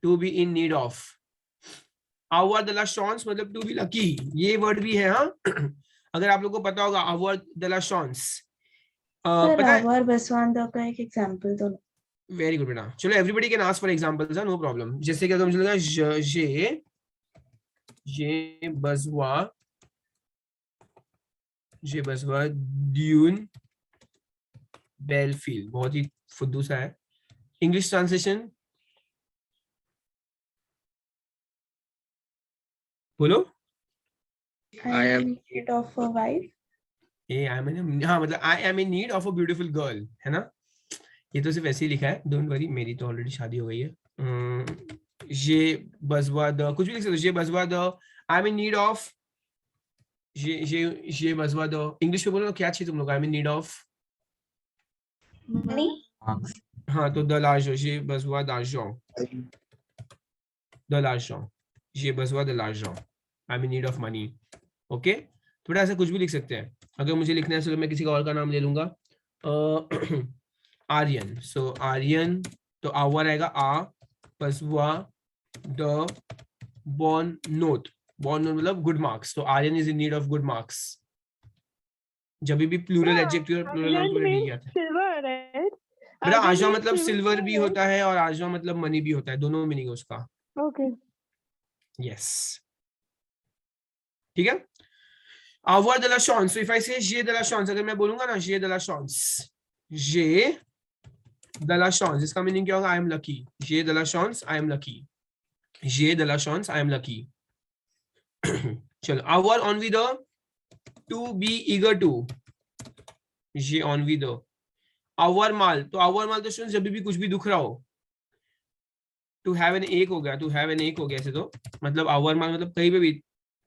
To be in need of. Our the last chance मतलब to be lucky. ये वर्ड भी है. हाँ. अगर आप लोग को पता होगा अवर द ला शॉन्स. Sir, our बसवांदा का एक example दो. वेरी गुड बेटा. चलो everybody can ask for examples, no problem. जैसे कि अगर मुझे लगा ये बसवा ड्यून बेलफील्ड. बहुत ही फुद्दू सा है. इंग्लिश ट्रांसलेशन बोलो. I am in need of a wife. हाँ मतलब I am in need of a beautiful girl, है ना. ये तो सिर्फ ऐसे ही लिखा है, डोंट वरी, मेरी तो ऑलरेडी शादी हो गई है. ये बसवा द कुछ भी लिख सकते हो. ये बसवा the I am in need of. ये बसवा द इंग्लिश में बोलो क्या चाहिए तुम लोग. I am in need of Money. हाँ तो de l'argent, j'ai besoin d'argent. De l'argent, j'ai besoin de l'argent. I'm in need of money. Okay, थोड़ा ऐसा कुछ भी लिख सकते हैं. अगर मुझे लिखना है तो मैं किसी का और का नाम ले लूंगा. आर्यन. सो आर्यन, तो आवर आएगा आ, पसवा, द, बॉन नोट. बॉन नोट मतलब गुड मार्क्स. तो Aryan is in need of good marks. जब भी प्लूरल एडजेक्टिव और प्लूरल नाउन पूरे नहीं आते. silver, right? बेटा Aryan आजवा means मतलब सिल्वर भी right? होता है और आजवा मतलब मनी भी होता है, दोनों मीनिंग है उसका. Okay. यस, ठीक है. avoir de la chance. So if I say j'ai de la chance, अगर मैं बोलूंगा ना j'ai de la chance, j'ai de la chance, इसका मीनिंग क्या होगा? I am lucky. j'ai de la chance, I am lucky. j'ai de la chance, I am lucky. चलो, avoir envie de, to be eager to. j'ai envie de. avoir mal, तो avoir mal तो सुन, जब भी कुछ भी दुख रहा हो. to have an ache हो गया, to have an ache हो गया ऐसे, तो मतलब avoir mal मतलब कहीं पे भी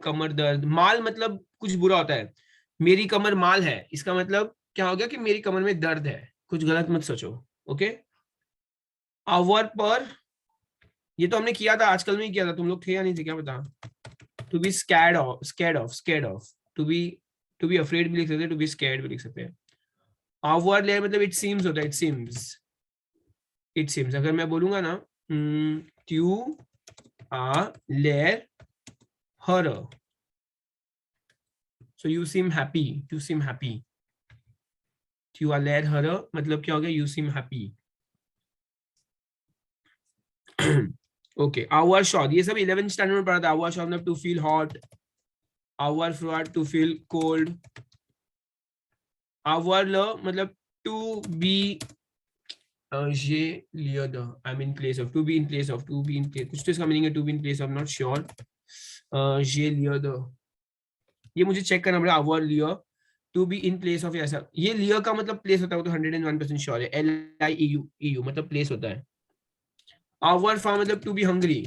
कमर दर्द. माल मतलब कुछ बुरा होता है. मेरी कमर माल है, इसका मतलब क्या हो गया कि मेरी कमर में दर्द है. कुछ गलत मत सोचो. ओके. आवर पर, ये तो हमने किया था, आजकल में ही किया था. तुम लोग थे या नहीं थे क्या पता. To be scared of, scared of, scared of. To be afraid भी लिख सकते हैं, टू बी स्कैर्ड भी लिख सकते हैं. आवर ले मतलब इट सीम्स होता है, इट सीम्स. इट सीम्स अगर मैं बोलूंगा ना, टू आ लेर हर, so you seem happy, you seem happy. you are led her मतलब क्या हो गया? you seem happy. okay, our shot, ये सब 11th स्टैंडर्ड में पढ़ा था. our shot मतलब to feel hot, our froid to feel cold, our lo मतलब to be j'ai lieu de, I'm in place of, to be in place of, to be in place, कुछ तो इसका meaning है to be in place of, not sure. j'ai lieu de, ये मुझे check करना पड़ेगा. our lieu to be in place of, ऐसा. ये लियो का मतलब प्लेस होता है, वो तो 101% श्योर है. LIEU मतलब प्लेस होता है. our farm मतलब to be hungry.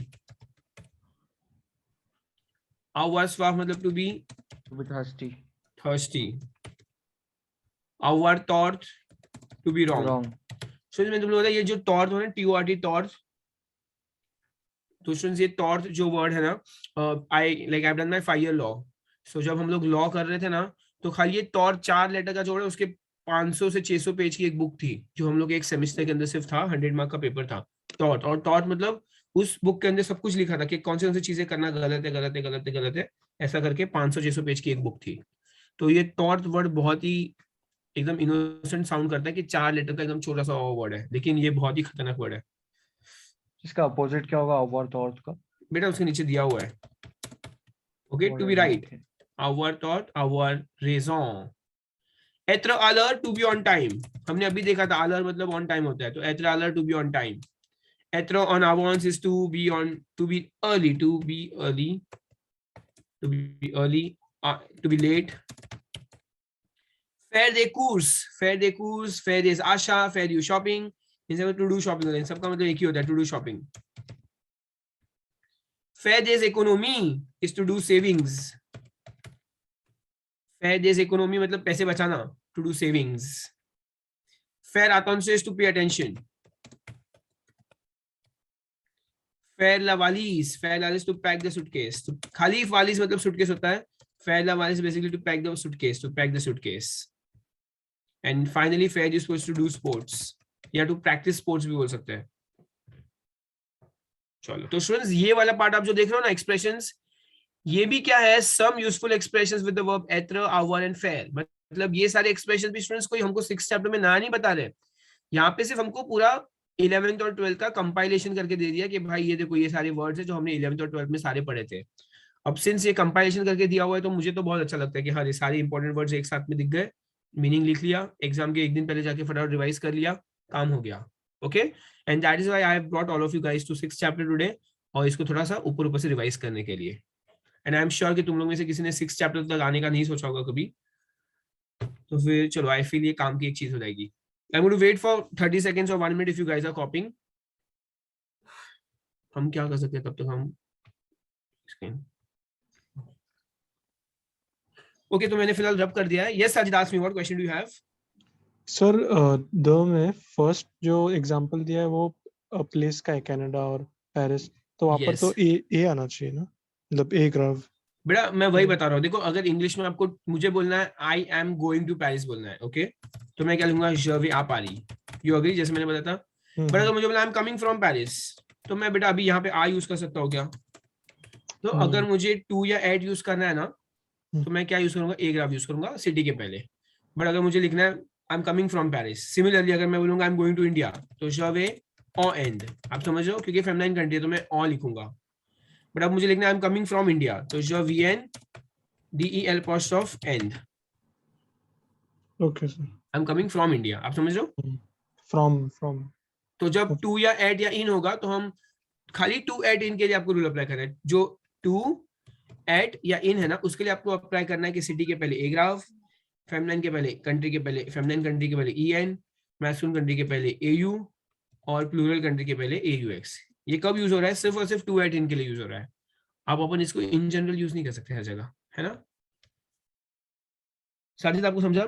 our swaff मतलब to be thirsty. thirsty. our thought to be wrong. Wrong. so मैं तुम लोगों को ये जो thought हो ना, TORT thought, तो स्टूडेंट्स ये thought जो वर्ड है ना, I've done my 5-year law. so जब हम लोग लॉ कर रहे थे ना, तो खाली ये तौर 4 लेटर का जोड़ है, उसके 500 से 600 पेज की एक बुक थी, जो हम लोग एक सेमेस्टर के अंदर सिर्फ था. 100 मार्क का पेपर था. तौर, और तौर मतलब उस बुक के अंदर सब कुछ लिखा था कि कौन से चीजें करना गलत है, गलत है, गलत है, गलत है, ऐसा करके 500-600 पेज की एक बुक थी. तो ये तौर वर्ड बहुत ही एकदम इनोसेंट साउंड करता है कि 4 लेटर का एकदम छोटा सा वर्ड है, लेकिन ये बहुत ही खतरनाक वर्ड है. इसका अपोजिट क्या होगा our thought का? बेटा उसके नीचे दिया हुआ है. Okay, to be right, our thought, our raison. être à l'heure, to be on time. हमने अभी देखा था, à l'heure मतलब on time होता है, तो être à l'heure, to be on time. être en avance is to be early, to be late. faire des courses, faire des achats, faire du shopping. इन सब to do shopping, इन सब का मतलब एक ही होता है, to do shopping. faire des économies is to do savings. faire des économies मतलब पैसे बचाना, to do savings. faire attention is to pay attention. faire la valise to pack the suitcase. तो खाली valise मतलब suitcase होता है. faire la valise basically to pack the suitcase, and finally faire is supposed to do sports, या to practice sports भी बोल सकते हैं. चलो, तो स्टूडेंट्स ये वाला पार्ट आप जो देख रहे हो ना, एक्सप्रेशंस, ये भी क्या है? Some useful expressions with the verb être, avoir and faire. मतलब ये सारे एक्सप्रेशन भी स्टूडेंट्स कोई हमको 6th चैप्टर में नया नहीं बता रहे. यहाँ पे सिर्फ हमको पूरा 11th और 12th का कंपाइलेशन करके दे दिया कि भाई ये देखो ये सारे वर्ड्स है जो हमने 11th और 12th में सारे पढ़े थे. अब सिंस ये कंपाइलेशन करके दिया हुआ है, तो मुझे तो बहुत अच्छा लगता है कि हाँ, ये सारे इंपॉर्टेंट वर्ड्स एक साथ में दिख गए, मीनिंग लिख लिया, एग्जाम के एक दिन पहले जाके फटाफट रिवाइज कर लिया, काम हो गया. Okay, and that is why I have brought all of you guys to 6th chapter today, और इसको थोड़ा सा ऊपर से रिवाइज करने के लिए. एंड आई एम श्योर कि तुम लोग में से किसी ने 6th चैप्टर तक आने का नहीं सोचा होगा कभी, तो फिर चलो, आई फील ये काम की एक चीज हो जाएगी. I am going to wait for 30 seconds or 1 minute if you guys are copying. हम क्या कर सकते हैं तब तक हम ओके, तो मैंने फिलहाल रब कर दिया है. Yes, Sajid asked me what question do you have? Sir the में फर्स्ट जो एग्जांपल दिया है वो प्लेस का है, कनाडा और पेरिस, तो वहां पर Yes. तो ए आना चाहिए ना, मतलब ए ग्राफ। बेटा मैं वही बता रहा हूँ, देखो अगर इंग्लिश में आपको मुझे बोलना है I am going to Paris बोलना है, ओके, तो मैं क्या लूंगा, je vais à Paris, you agree, जैसे मैंने बताया था। बट अगर मुझे बोलना I am coming from Paris, तो मैं बेटा अभी यहाँ पे आई यूज कर सकता हूँ क्या? तो अगर मुझे टू या एट यूज करना है ना, तो मैं क्या यूज करूंगा, ए ग्राफ यूज करूंगा सिटी के पहले। बट अगर मुझे लिखना है I am coming from Paris, similarly अगर मैं बोलूंगा I am going to India, तो je vais au एंड, आप समझ रहे हो, क्योंकि फेमिनाइन कंट्री है तो मैं ऑ लिखूंगा। बट अब मुझे लिखना है I am coming from India, तो je viens del post of end, okay sir. I am coming from India, आप समझ रहे हो। फ्रॉम तो जब टू या एट या इन होगा तो हम खाली टू एट इन के लिए आपको रूल अप्लाई करना है, जो टू एट या इन है ना उसके लिए आपको अप्लाई करना है कि सिटी के पहले ए ग्राफ, फेमिनाइन के पहले कंट्री के पहले, फेमिनाइन कंट्री के पहले ई एन, मैस्कुलिन कंट्री के पहले ए यू और प्लूरल कंट्री के पहले ए यू एक्स। ये कब यूज हो रहा है, सिर्फ और सिर्फ टू एट इन के लिए यूज हो रहा है। आप अपन इसको इन जनरल यूज नहीं कर सकते हर जगह, है ना। साजिद आपको समझा?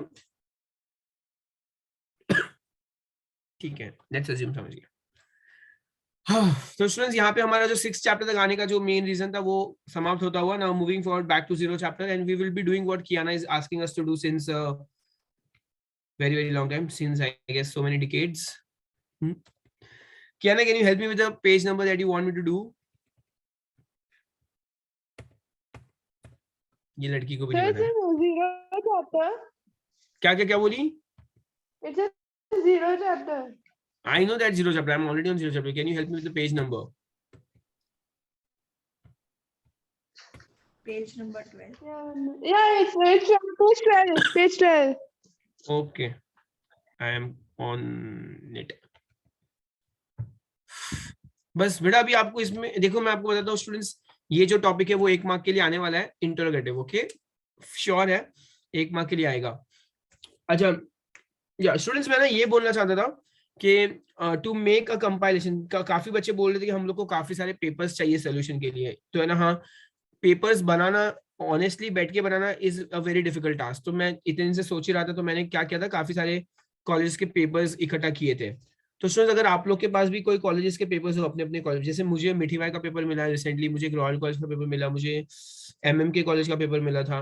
ठीक है, लेट्स अज्यूम समझ गया। हाँ, तो स्टूडेंट्स यहाँ पे हमारा जो 6th चैप्टर तक आने का जो मेन रीजन था वो समाप्त होता हुआ। Now moving forward back to 0 chapter and we will be doing what Kiana is asking us to do since very very long time, since I guess so many decades. Kiana, can you help me with the page number that you want me to do? ये लड़की को भी नहीं पता है। Zero chapter. क्या क्या क्या बोली? It's a zero chapter. I know that 0 chapter. I'm already on 0 chapter. Can you help me with the page number? Page number 12. Yeah, it's page 12. Page 12. Okay, I am on it. बस बेटा अभी आपको इसमें देखो, मैं आपको बताता हूँ स्टूडेंट्स, ये जो टॉपिक है वो 1 मार्क के लिए आने वाला है, इंटरोगेटिव, ओके, श्योर है 1 मार्क के लिए आएगा। अच्छा या स्टूडेंट्स, मैं ना ये बोलना चाहता था कि टू मेक अ कंपाइलेशन, काफी बच्चे बोल रहे थे कि हम लोग को काफी सारे पेपर्स चाहिए सोल्यूशन के लिए, तो है ना। हाँ, पेपर्स बनाना ऑनेस्टली बैठ के बनाना is a very difficult task. तो मैं इतने दिन से सोच ही रहा था, तो मैंने क्या किया था, काफी सारे कॉलेज के पेपर्स इकट्ठा किए थे। तो स्टूडेंट्स अगर आप लोग के पास भी कोई कॉलेजेस के पेपर्स हो अपने अपने कॉलेज, जैसे मुझे मिठीबाई का पेपर मिला है रिसेंटली, मुझे रॉयल कॉलेज का पेपर मिला, मुझे एमएम के कॉलेज का पेपर मिला था।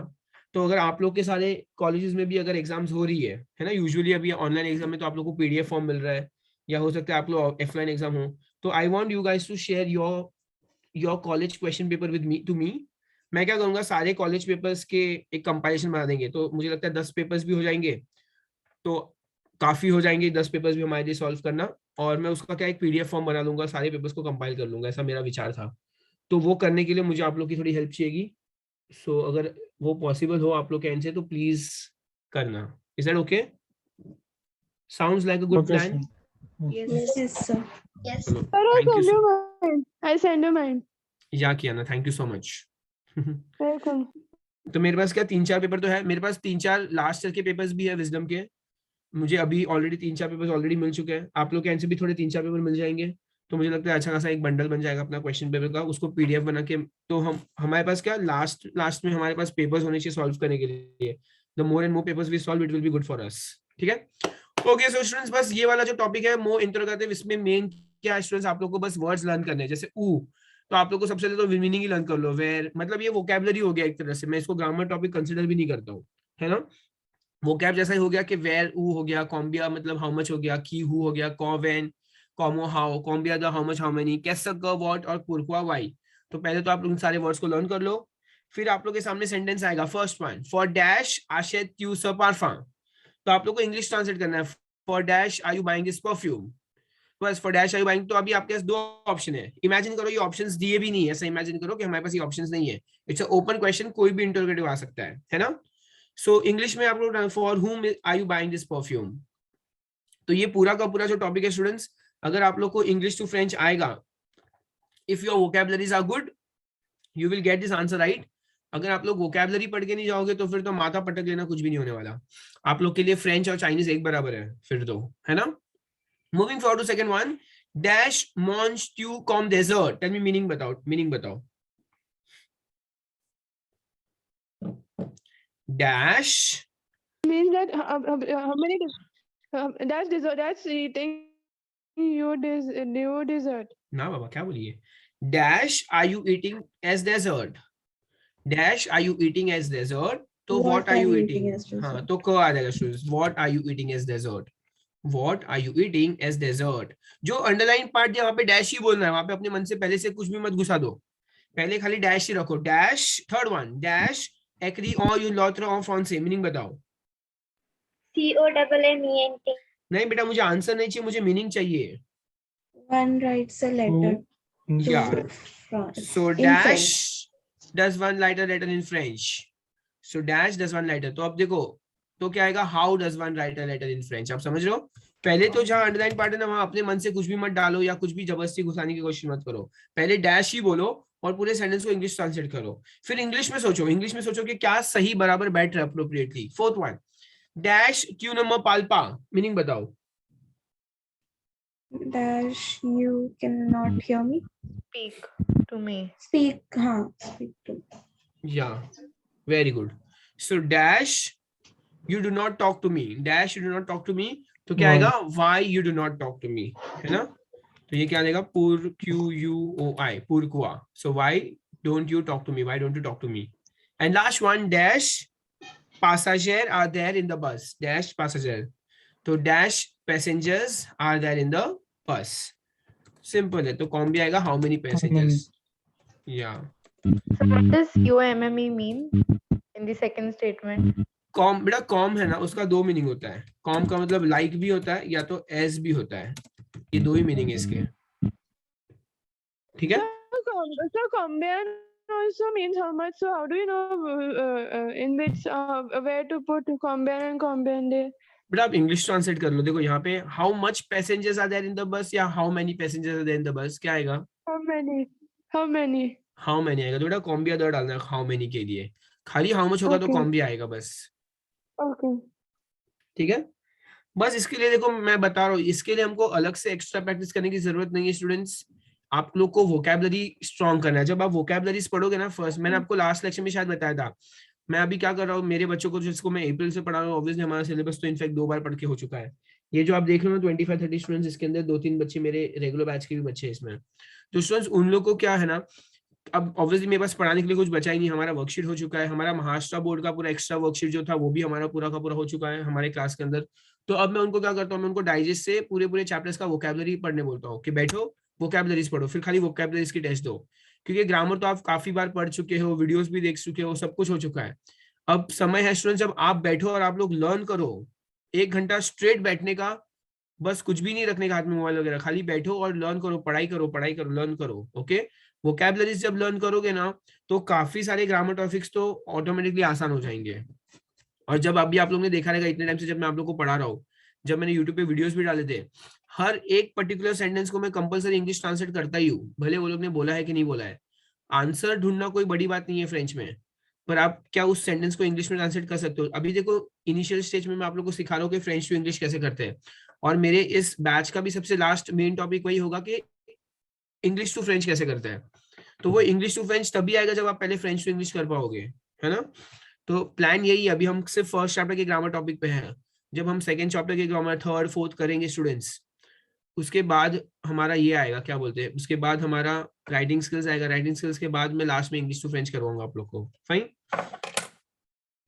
तो अगर आप लोग के सारे कॉलेजेस में भी अगर एग्जाम्स हो रही है ना, यूजुअली अभी ऑनलाइन एग्जाम में तो आप लोग को पीडीएफ फॉर्म मिल रहा है, या हो सकता है आप लोग ऑफलाइन एग्जाम हो, तो I want you guys to share your college question paper with me, to me. मैं क्या करूंगा, सारे कॉलेज पेपर्स के एक कंपाइलेशन बना देंगे, तो मुझे लगता है 10 पेपर्स भी हो जाएंगे, तो काफी हो जाएंगे 10 पेपर्स भी हमारे लिए सॉल्व करना। और मैं उसका क्या एक पीडीएफ फॉर्म बना लूंगा, सारे पेपर्स को कंपाइल कर लूंगा, ऐसा मेरा विचार था। तो वो करने के लिए मुझे आप लोग की थोड़ी हेल्प चाहिएगी। सो अगर वो पॉसिबल हो आप लोग के एंड से तो प्लीज करना। Is that okay? Sounds like a good plan. Yes, sir. Yes. चलो, Sir, I'll thank you send you mine. I'll send you mine. या किया ना, thank you so much. Welcome. तो मेरे पास क्या 3-4 पेपर तो है, मेरे पास 3-4 लास्ट ईयर के पेपर्स भी है विजडम के, मुझे अभी ऑलरेडी 3-4 पेपर्स ऑलरेडी मिल चुके हैं। आप लोग के एंड से भी थोड़े 3-4 पेपर मिल जाएंगे, तो मुझे लगता है अच्छा खासा एक बंडल बन जाएगा अपना क्वेश्चन पेपर का, उसको पीडीएफ बना के। तो हम हमारे पास क्या लास्ट में हमारे पास पेपर्स होने चाहिए सॉल्व करने के लिए। The more and more papers we solve, it will be good for us. ठीक है, ओके। सो स्टूडेंट्स बस ये वाला जो टॉपिक है मोर इंट्रोगेटिव, इसमें मेन क्या है स्टूडेंट्स, आप लोग को बस वर्ड्स लर्न करने हैं। जैसे ऊ, तो आप लोग को सबसे पहले तो मीनिंग ही लर्न कर लो। वेयर मतलब ये वोकैबुलरी हो गया एक तरह से, मैं इसको ग्रामर टॉपिक कंसिडर भी नहीं करता हूँ, है ना। वोकैब जैसा ही हो गया कि वेयर ऊ हो गया, कॉम्बिया मतलब हाउ मच हो गया, की हु हो गया, कॉ व्हेन, कॉमो हाउ, कॉम्बिया द हाउ मच हाउ मेनी, कैसा क व्हाट और पुरक्वा व्हाई। तो पहले तो आप उन सारे वर्ड्स को लर्न कर लो, फिर आप लोग के सामने सेंटेंस आएगा। फर्स्ट वन, फॉर डैश आशेत यू स पारफम, तो आप लोग को इंग्लिश ट्रांसलेट करना है, for dash are you buying this perfume. बस for dash are you buying, तो अभी आपके पास 2 ऑप्शन है। इमेजिन करो ये ऑप्शंस दिए भी नहीं है, ऐसा इमेजिन करो कि हमारे पास ये ऑप्शंस नहीं है, इट्स अ ओपन क्वेश्चन, कोई भी इंटरोगेटिव आ सकता है ना। सो इंग्लिश में आप लोग for whom are you buying this perfume. तो ये पूरा का पूरा जो टॉपिक है स्टूडेंट्स, अगर आप लोग को इंग्लिश टू फ्रेंच आएगा, if your vocabularies are good you will get this answer right. अगर आप लोग वोकैबुलरी पढ़ के नहीं जाओगे तो फिर तो माथा पटक लेना, कुछ भी नहीं होने वाला। आप लोग के लिए फ्रेंच और चाइनीज एक बराबर है फिर तो, है ना। Moving forward to second one, dash मॉन्स ट्यू कॉम डेजर्ट, टेल मी मीनिंग बताओ, मीनिंग बताओ। Dash Means that how many That's dessert. That's eating you dessert. ना बाबा क्या बोलिए, dash are you eating as dessert, dash are you eating as dessert, तो what are you eating, as dessert? हाँ तो क आ जाएगा students, what are you eating as dessert, what are you eating as dessert. जो underline part है वहां पे डैश ही बोलना है, वहां पे अपने मन से पहले से कुछ भी मत घुसा दो, पहले खाली डैश ही रखो, डैश। थर्ड वन, डैश एग्री और यू लॉटर ऑफ ऑन से, मीनिंग बताओ। COMMENT. नहीं बेटा मुझे आंसर नहीं चाहिए, मुझे मीनिंग चाहिए। One writes a letter to Yeah. France. So In dash French. does one write a letter in French? So dash does one write a, तो अब देखो तो क्या आएगा, how does one write a letter in French? आप समझ रहे हो? पहले तो जहाँ अंडरलाइन पार्ट है ना वहां अपने मन से कुछ भी मत डालो या कुछ भी जबरदस्ती घुसाने की कोशिश मत करो, पहले डैश ही बोलो और पूरे सेंटेंस को इंग्लिश ट्रांसलेट करो, फिर इंग्लिश में सोचो, इंग्लिश में सोचो कि क्या सही बराबर बैठ रहा है appropriately. Fourth one, dash Q number Palpa, meaning बताओ। Dash, you cannot hear me. Speak to me. Speak, हाँ, speak to. Yeah, very good. So dash you do not talk to me, dash you do not talk to me, तो क्या आएगा, why you do not talk to me, है ना, तो ये क्या आएगा, pourquoi, pourquoi, so why don't you talk to me, why don't you talk to me। And last one, dash passengers are there in the bus, dash passenger, तो dash passengers are there in the bus, simple है, तो कौन भी आएगा, how many passengers, yeah। So what does COMME mean in the second statement? Com बेटा com है ना, उसका दो मीनिंग होता है, कॉम का मतलब लाइक भी होता है या तो एज भी होता है, ये दो ही मीनिंग है इसके, ठीक है। So combine also means how much. So how do you know in which where to put combine and combine there? बेटा आप इंग्लिश ट्रांसलेट कर लो, देखो यहाँ पे how much passengers are there in the bus या how many passengers are there in the bus, क्या आएगा, How many? How many? How many आएगा, तो बेटा कॉम्बी अदर डालना है हाउ मेनी के लिए, खाली हाउ मच होगा तो Okay. कॉम्बी आएगा बस, Okay. ठीक है। बस इसके लिए देखो मैं बता रहा हूँ, इसके लिए हमको अलग से एक्स्ट्रा प्रैक्टिस करने की जरूरत नहीं है स्टूडेंट्स, आप लोग को वोकैबुलरी स्ट्रॉन्ग करना है। जब आप वोकैबुलरीज पढ़ोगे ना, फर्स्ट मैंने आपको लास्ट लेक्चर में शायद बताया था, मैं अभी क्या कर रहा हूँ, मेरे बच्चों को जिसको मैं अप्रैल से पढ़ा रहा हूँ, ऑब्वियसली हमारा सिलेबस तो इनफैक्ट 2 बार पढ़ के हो चुका है, ये जो आप देख रहे हो 25-30 स्टूडेंट्स, इसके अंदर 2-3 बच्चे मेरे रेगुलर बैच के भी बच्चे हैं इसमें, तो स्टूडेंट्स उन लोग को क्या है ना, अब ऑब्वियसली मेरे पास पढ़ाने के लिए कुछ बचा ही नहीं, हमारा वर्कशीट हो चुका है, हमारा महाराष्ट्र बोर्ड का पूरा एक्स्ट्रा वर्कशीट जो था वो भी हमारा पूरा का पूरा हो चुका है हमारे क्लास के अंदर, तो अब मैं उनको क्या करता हूँ, मैं उनको डाइजेस्ट से पूरे चैप्टर्स का वोकैबुलरी पढ़ने बोलता हूँ कि बैठो वोकैबुलरीज पढ़ो, फिर खाली वोकैबुलरीज की टेस्ट दो, क्योंकि ग्रामर तो आप काफी बार पढ़ चुके हो, वीडियोस भी देख चुके हो, सब कुछ हो चुका है। अब समय है स्टूडेंट जब आप बैठो और आप लोग लर्न करो, 1 घंटा स्ट्रेट बैठने का, बस कुछ भी नहीं रखने का हाथ में मोबाइल वगैरह, खाली बैठो और लर्न करो, पढ़ाई करो, लर्न करो, ओके। वोकैबुलरीज जब लर्न करोगे ना तो काफी सारे ग्रामर टॉपिक्स तो ऑटोमेटिकली आसान हो जाएंगे। और जब अभी आप लोगों ने देखा रहेगा इतने टाइम से जब मैं आप लोग को पढ़ा रहा हूँ, जब मैंने यूट्यूब पे वीडियोस भी डाले थे, हर एक पर्टिकुलर सेंटेंस को मैं कंपलसरी इंग्लिश ट्रांसलेट करता ही हूँ, भले वो लोग ने बोला है कि नहीं बोला है। आंसर ढूंढना कोई बड़ी बात नहीं है फ्रेंच में, पर आप क्या उस सेंटेंस को इंग्लिश में ट्रांसलेट कर सकते हो। अभी देखो इनिशियल स्टेज में मैं आप लोग को सिखा रहा हूँ कि फ्रेंच टू इंग्लिश कैसे करते हैं, और मेरे इस बैच का भी सबसे लास्ट मेन टॉपिक वही होगा कि इंग्लिश टू फ्रेंच कैसे करते हैं। तो वो इंग्लिश टू फ्रेंच तभी आएगा जब आप पहले फ्रेंच टू इंग्लिश कर पाओगे, है ना। तो प्लान यही है, अभी हम सिर्फ फर्स्ट चैप्टर के ग्रामर टॉपिक पे हैं, जब हम सेकंड चैप्टर के ग्रामर थर्ड फोर्थ करेंगे स्टूडेंट्स, उसके बाद हमारा ये आएगा, क्या बोलते हैं, उसके बाद हमारा राइटिंग स्किल्स आएगा, राइटिंग स्किल्स के बाद मैं लास्ट में इंग्लिश टू फ्रेंच करवाऊंगा आप लोग को। फाइन,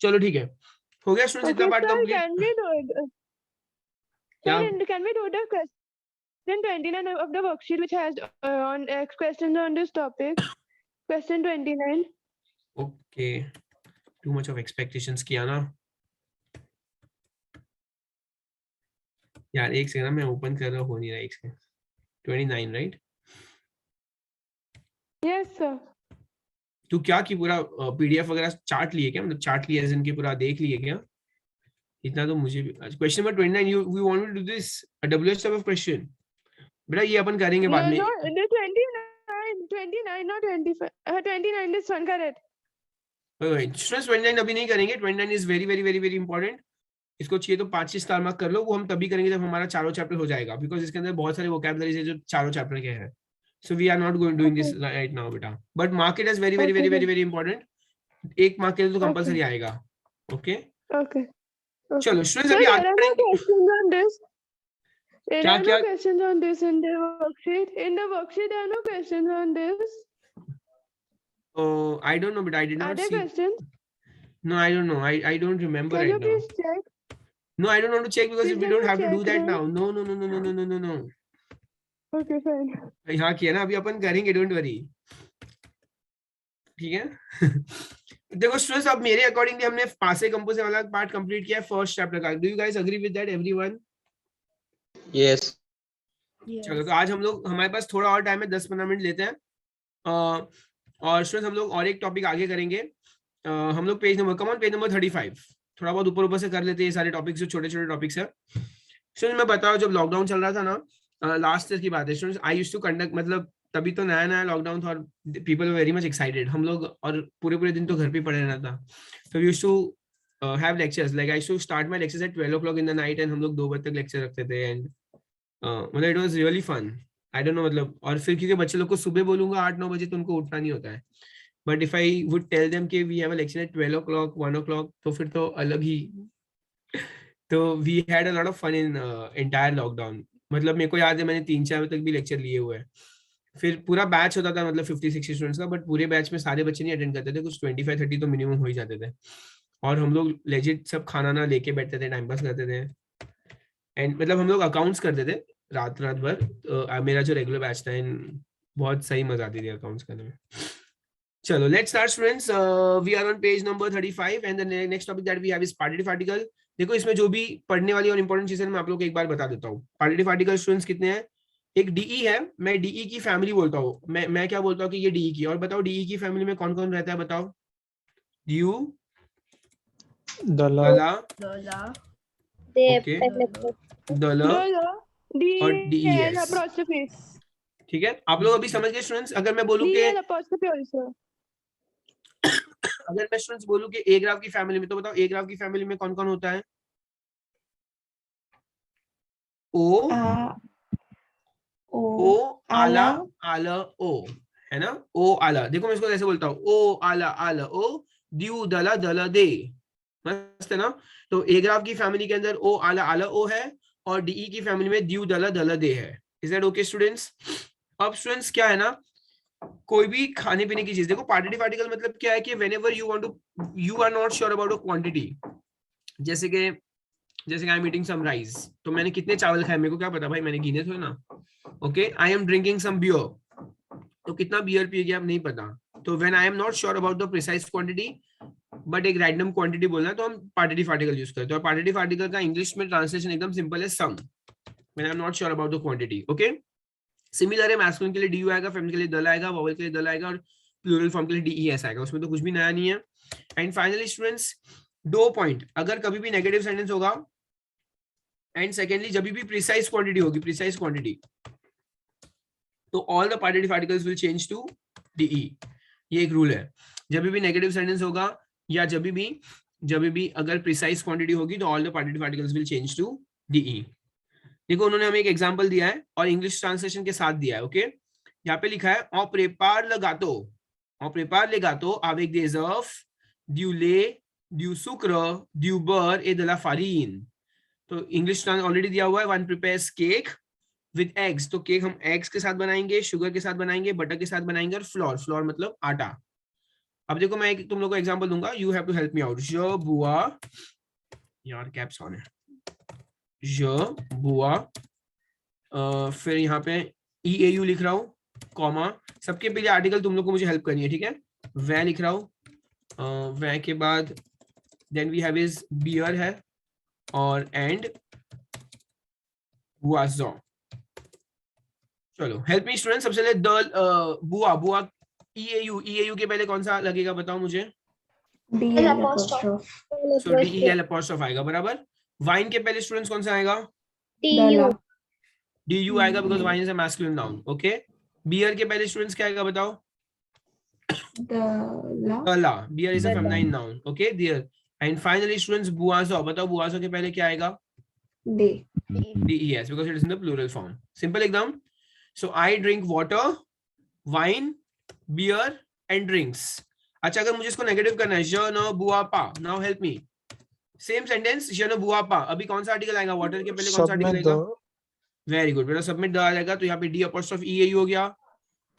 चलो ठीक है, हो गया स्टूडेंट्स इतना part complete. Can we do it? Can we do the question 29 of the worksheet which has on questions on this topic? Question 29. Okay, too much of expectations किया ना यार, एक सेकंड मैं ओपन कर रहा हूँ, हो नहीं रहा, एक सेकंड। 29 राइट? Yes, sir. तू क्या की पूरा पीडीएफ वगैरह चार्ट लिए क्या, मतलब चार्ट लिए जिनके पूरा देख लिए क्या? इतना तो मुझे भी। Question number 29, you we want to do this a WH type of question. बेटा ये अपन करेंगे बाद में। No, the 29, not 25. 29 is one, correct. Students 29 अभी नहीं करेंगे, 29 is very very very very important. इसको चाहिए तो 5 स्टार मार्क कर लो, वो हम तभी करेंगे जब हमारा चारों चैप्टर हो जाएगा, बिकॉज इसके अंदर बहुत सारे वोकैबुलरीज है जो चारों चैप्टर के हैं। So we are not going doing this right now बेटा, but mark it as very very very very very important. 1 mark के लिए तो कंपलसरी आएगा। Okay Okay. चलो स्टूडेंट्स Sir, अभी there आगे are no बढ़ेंगे। questions on this. There क्या are क्या no questions on this in the worksheet. In the worksheet, there are no questions on this. I don't know, but I did Are not there see. questions? No, I don't know. I don't remember Can right you now. please check? No, I don't want to check because Please we can don't you have to do check that then? now. No, no, no, no, no, no, no, no, no. Okay, fine. यहाँ किया ना, अभी अपन करेंगे, don't worry, ठीक है। देखो students, अब मेरे अकॉर्डिंगली हमने पासे कंपोज वाला पार्ट कंप्लीट किया है फर्स्ट चैप्टर का। Do you guys agree with that everyone? Yes. चलो तो आज हम लोग, हमारे पास थोड़ा और टाइम है, 10-15 मिनट लेते हैं। और स्टूडेंट्स हम लोग और एक टॉपिक आगे करेंगे। हम लोग पेज नंबर 35 थोड़ा बहुत ऊपर ऊपर से कर लेते हैं, ये सारे टॉपिक्स जो छोटे छोटे टॉपिक्स है। स्टूडेंट्स मैं बताऊं, जब लॉकडाउन चल रहा था ना, लास्ट ईयर की बात है students, I used to conduct, मतलब तभी तो नया नया लॉकडाउन था और people were very much excited. हम लोग और पूरे दिन तो घर पे पड़े रहना था, तो we used to have lectures, like I used to start my lectures at 12 o'clock in the night, and हम लोग 2 बजे तक लेक्चर रखते थे। एंड मतलब it was really fun, I don't know, मतलब। और फिर क्योंकि बच्चे लोग को सुबह बोलूंगा 8-9 बजे तो उनको उठना नहीं होता है, but if I would tell them कि we have a lecture at 12 o'clock 1 o'clock, तो फिर तो अलग ही। तो we had a lot of fun in entire lockdown. मतलब मेरे को याद है मैंने 3-4 बजे तक भी लेक्चर लिए हुए हैं। फिर पूरा बैच होता था, मतलब 50-60 स्टूडेंट्स का, बट पूरे बैच में सारे बच्चे नहीं अटेंड करते थे, कुछ 25-30 तो मिनिमम हो ही जाते थे। और हम लोग लेजिट सब खाना ना लेके बैठते थे, टाइम पास करते थे। एंड मतलब हम लोग अकाउंट्स करते थे रात भर। मेरा जो रेगुलर बैच था, बहुत सही मजा आती थी अकाउंट्स करने में। चलो let's start students, we are on page number 35 and the next topic that we have is partitive article. देखो इसमें जो भी पढ़ने वाली और इंपॉर्टेंट चीजें मैं आप लोग को एक बार बता देता हूँ। पार्टिटिव आर्टिकल स्टूडेंट्स कितने हैं? एक डीई है, मैं डीई की फैमिली बोलता हूँ, मैं क्या बोलता हूँ कि ये डीई की। और बताओ डीई की फैमिली में कौन कौन रहता है, बताओ। ड्यू, दला, ओके, दल और डीईएस, apostrophe. ठीक है। आप लोग अभी समझ गए स्टूडेंट्स? अगर मैं बोलूं कि apostrophe also. अगर मैं स्टूडेंट्स बोलूं कि ए ग्राफ की फैमिली में, तो बताओ ए ग्राफ की फैमिली में कौन कौन होता है? ओ, ओ आला आला ओ, है ना? ओ आला। देखो मैं इसको कैसे बोलता हूँ, ओ आला आला ओ, ड्यू दला दला दे। मस्त है ना? तो ए ग्राफ की फैमिली के अंदर ओ आला आला ओ है, और डीई की फैमिली में ड्यू दला दला दे है। Is that okay students? अब स्टूडेंट्स क्या है ना, कोई भी खाने पीने की चीज, देखो पार्टिटिव आर्टिकल मतलब क्या है कि whenever you want to, you are not sure about a quantity. जैसे कि I am eating some rice, तो मैंने कितने चावल खाए मेरे को क्या पता भाई, मैंने गिने थे ना। Okay, I am drinking some beer, तो कितना बियर पिए गया आप नहीं पता। तो when I am not sure about the precise quantity, but एक रैंडम क्वांटिटी बोलना है, तो हम पार्टिटिव आर्टिकल यूज करते हैं। और पार्टिटिव आर्टिकल का इंग्लिश में ट्रांसलेशन एकदम सिंपल है, some, when I am not sure about the quantity. Okay, similar है, मैस्कुलिन के लिए डीयू आएगा, फेमिनिन के लिए दल आएगा, वोवेल के लिए दल आएगा, और प्लूरल फॉर्म के लिए डीईएस आएगा। उसमें तो कुछ भी नया नहीं है। एंड फाइनली स्टूडेंट्स 2 पॉइंट, अगर कभी भी नेगेटिव सेंटेंस होगा, एंड सेकेंडली जब भी प्रिसाइज क्वांटिटी होगी, प्रिसाइज क्वांटिटी, तो all the partitive articles will change to डीई। ये एक रूल है, जब भी नेगेटिव सेंटेंस होगा या जब भी अगर प्रिसाइज क्वांटिटी होगी, तो all the partitive articles will change to डीई। देखो उन्होंने हमें एक एग्जांपल दिया है और इंग्लिश ट्रांसलेशन के साथ दिया है। ओके, यहाँ पे लिखा है ओ प्रेपार लेगातो avec des œufs, du lait, du sucre, du beurre et de la farine। तो इंग्लिश ऑलरेडी दिया हुआ है, one prepares cake with eggs, तो केक हम एग्स के साथ बनाएंगे, शुगर के साथ बनाएंगे, बटर के साथ बनाएंगे, और फ्लोर मतलब आटा। अब देखो मैं तुम लोग को एग्जांपल दूंगा, you have to help me out. जो बुआ, यार कैप्स ऑन है, जो बुआ, फिर यहाँ पे EAU लिख रहा हूँ, कॉमा, सबके पहले आर्टिकल तुम लोग को मुझे हेल्प करनी है, ठीक है। वह लिख रहा हूँ, वह के बाद then we have is beer है, और एंड बुआजो। चलो हेल्प मी स्टूडेंट, सबसे पहले द बुआ EAU के पहले कौन सा लगेगा बताओ मुझे? सो DEL अपॉस्ट्रोफ आएगा, बराबर। वाइन के पहले स्टूडेंट्स कौन सा आएगा? DU आएगा, because wine is a masculine noun. Okay, beer के पहले स्टूडेंट्स क्या आएगा बताओ? दला, beer is a feminine noun. Okay there. And finally students बुआजो, बताओ बुआजो के पहले क्या आएगा? DES, because it is in the plural form. Simple एकदम। So I drink water, wine, beer and drinks। अच्छा, अगर मुझे इसको नेगेटिव करना है, ज न बुआ पा, now help me. Same sentence जन बुआपा, अभी कौन सा आर्टिकल आएगा? वाटर के पहले कौन सा सब में आर्टिकल आएगा? द वेरी गुड बेटा, सबमिट द आ जाएगा, तो यहाँ पे डी अपॉस्ट्रोफ ई हो गया,